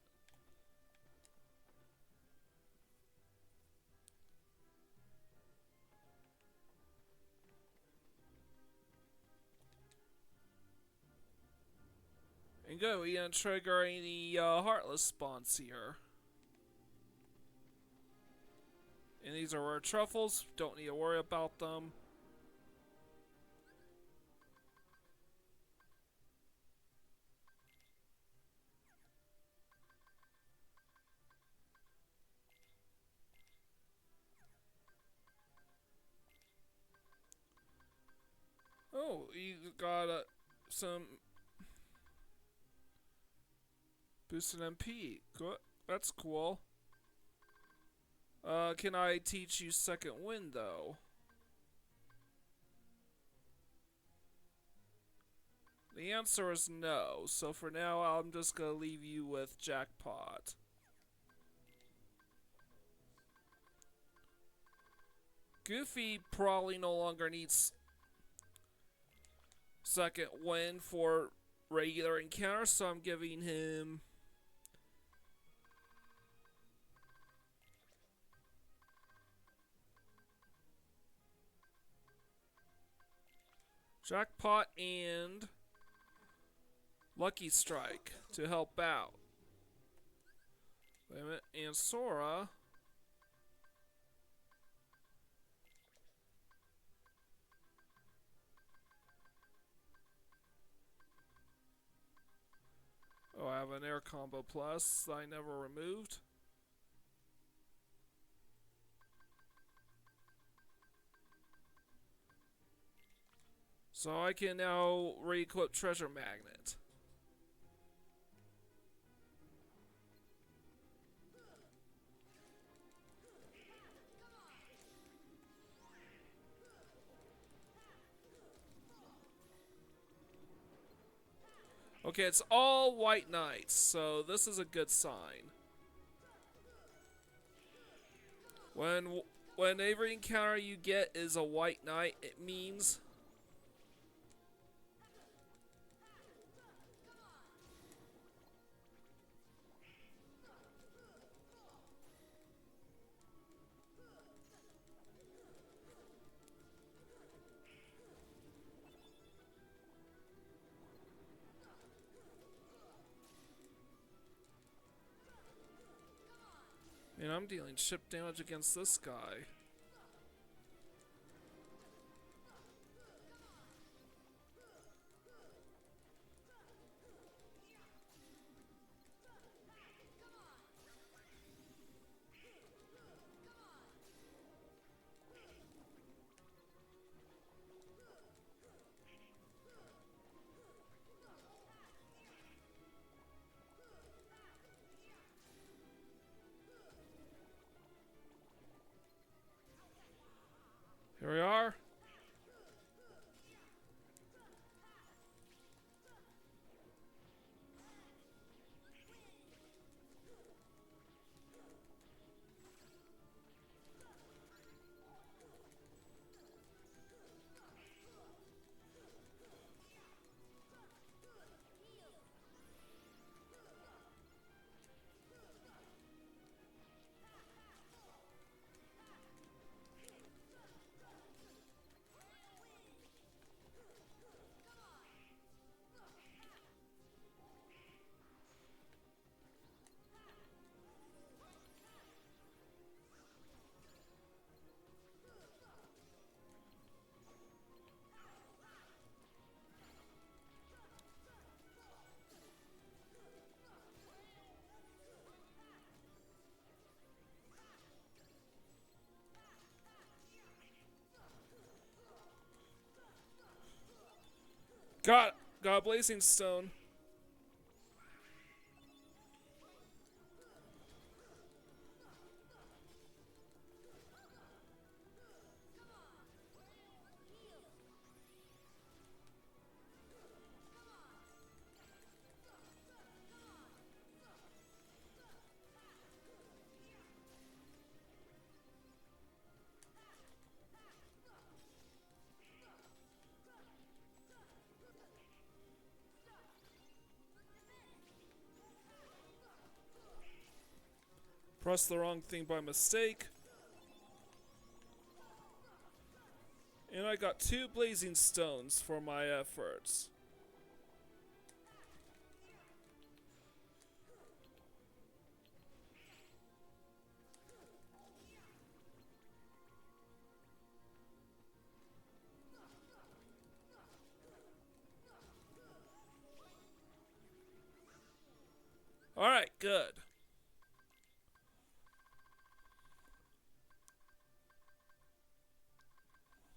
And good, we didn't trigger any Heartless spawns here. And these are rare truffles, don't need to worry about them. Oh, you got some boosted MP. Good. That's cool. Can I teach you second wind though? The answer is no, so for now I'm just gonna leave you with Jackpot. Goofy probably no longer needs second wind for regular encounters, so I'm giving him Jackpot and Lucky Strike to help out. Wait a minute, and Sora. Oh, I have an air combo plus I never removed. So I can now re-equip Treasure Magnet. Okay, it's all white knights, so this is a good sign. When every encounter you get is a white knight, it means and I'm dealing ship damage against this guy. Got a blazing stone. Pressed the wrong thing by mistake. And I got 2 blazing stones for my efforts. Alright, good.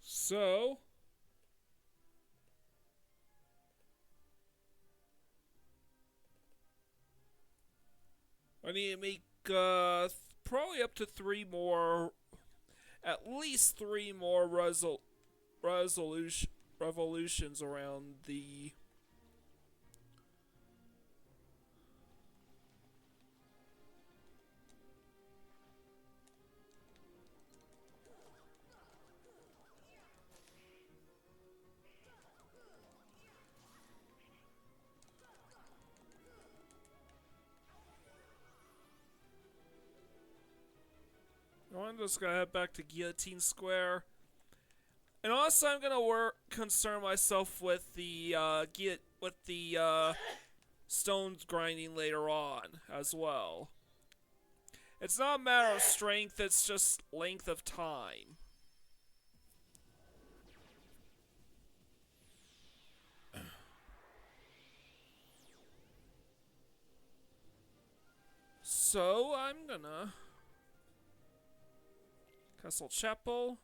So, I need to make probably up to 3 more, at least 3 more revolutions around the. I'm just gonna head back to Guillotine Square. And also, I'm gonna concern myself with the stones grinding later on as well. It's not a matter of strength; it's just length of time. So I'm gonna Castle Chapel.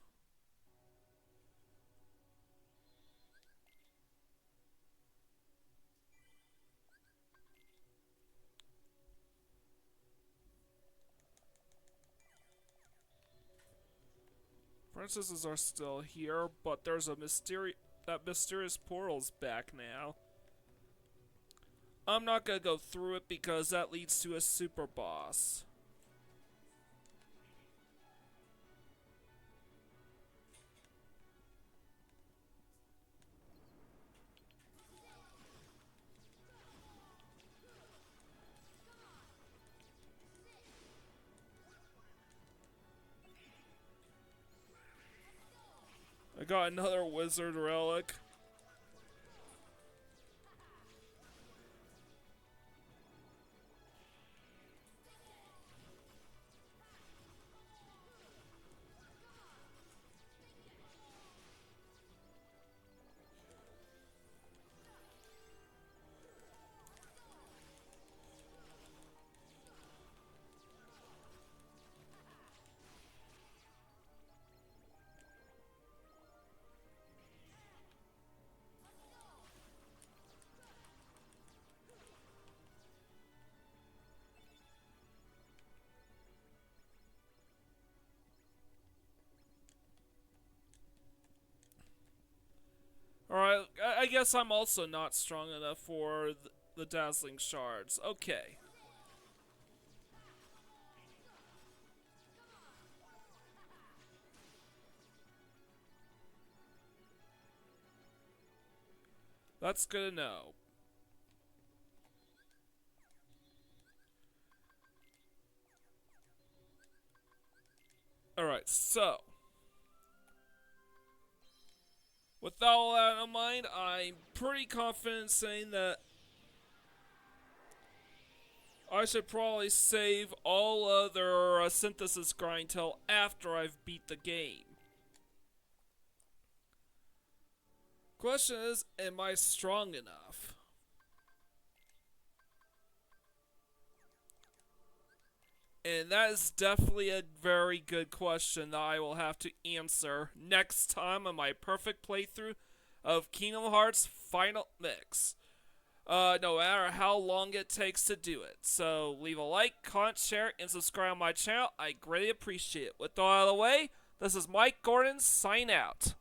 Princesses are still here, but there's a that mysterious portal's back now. I'm not gonna go through it because that leads to a super boss. I got another wizard relic. Alright, I guess I'm also not strong enough for the dazzling shards. Okay. That's good to know. Alright, so. With all that in mind, I'm pretty confident saying that I should probably save all other synthesis grind till after I've beat the game. Question is, am I strong enough? And that is definitely a very good question that I will have to answer next time on my perfect playthrough of Kingdom Hearts Final Mix. No matter how long it takes to do it. So leave a like, comment, share, and subscribe on my channel. I greatly appreciate it. With all out of the way, this is Mike Gordon, sign out.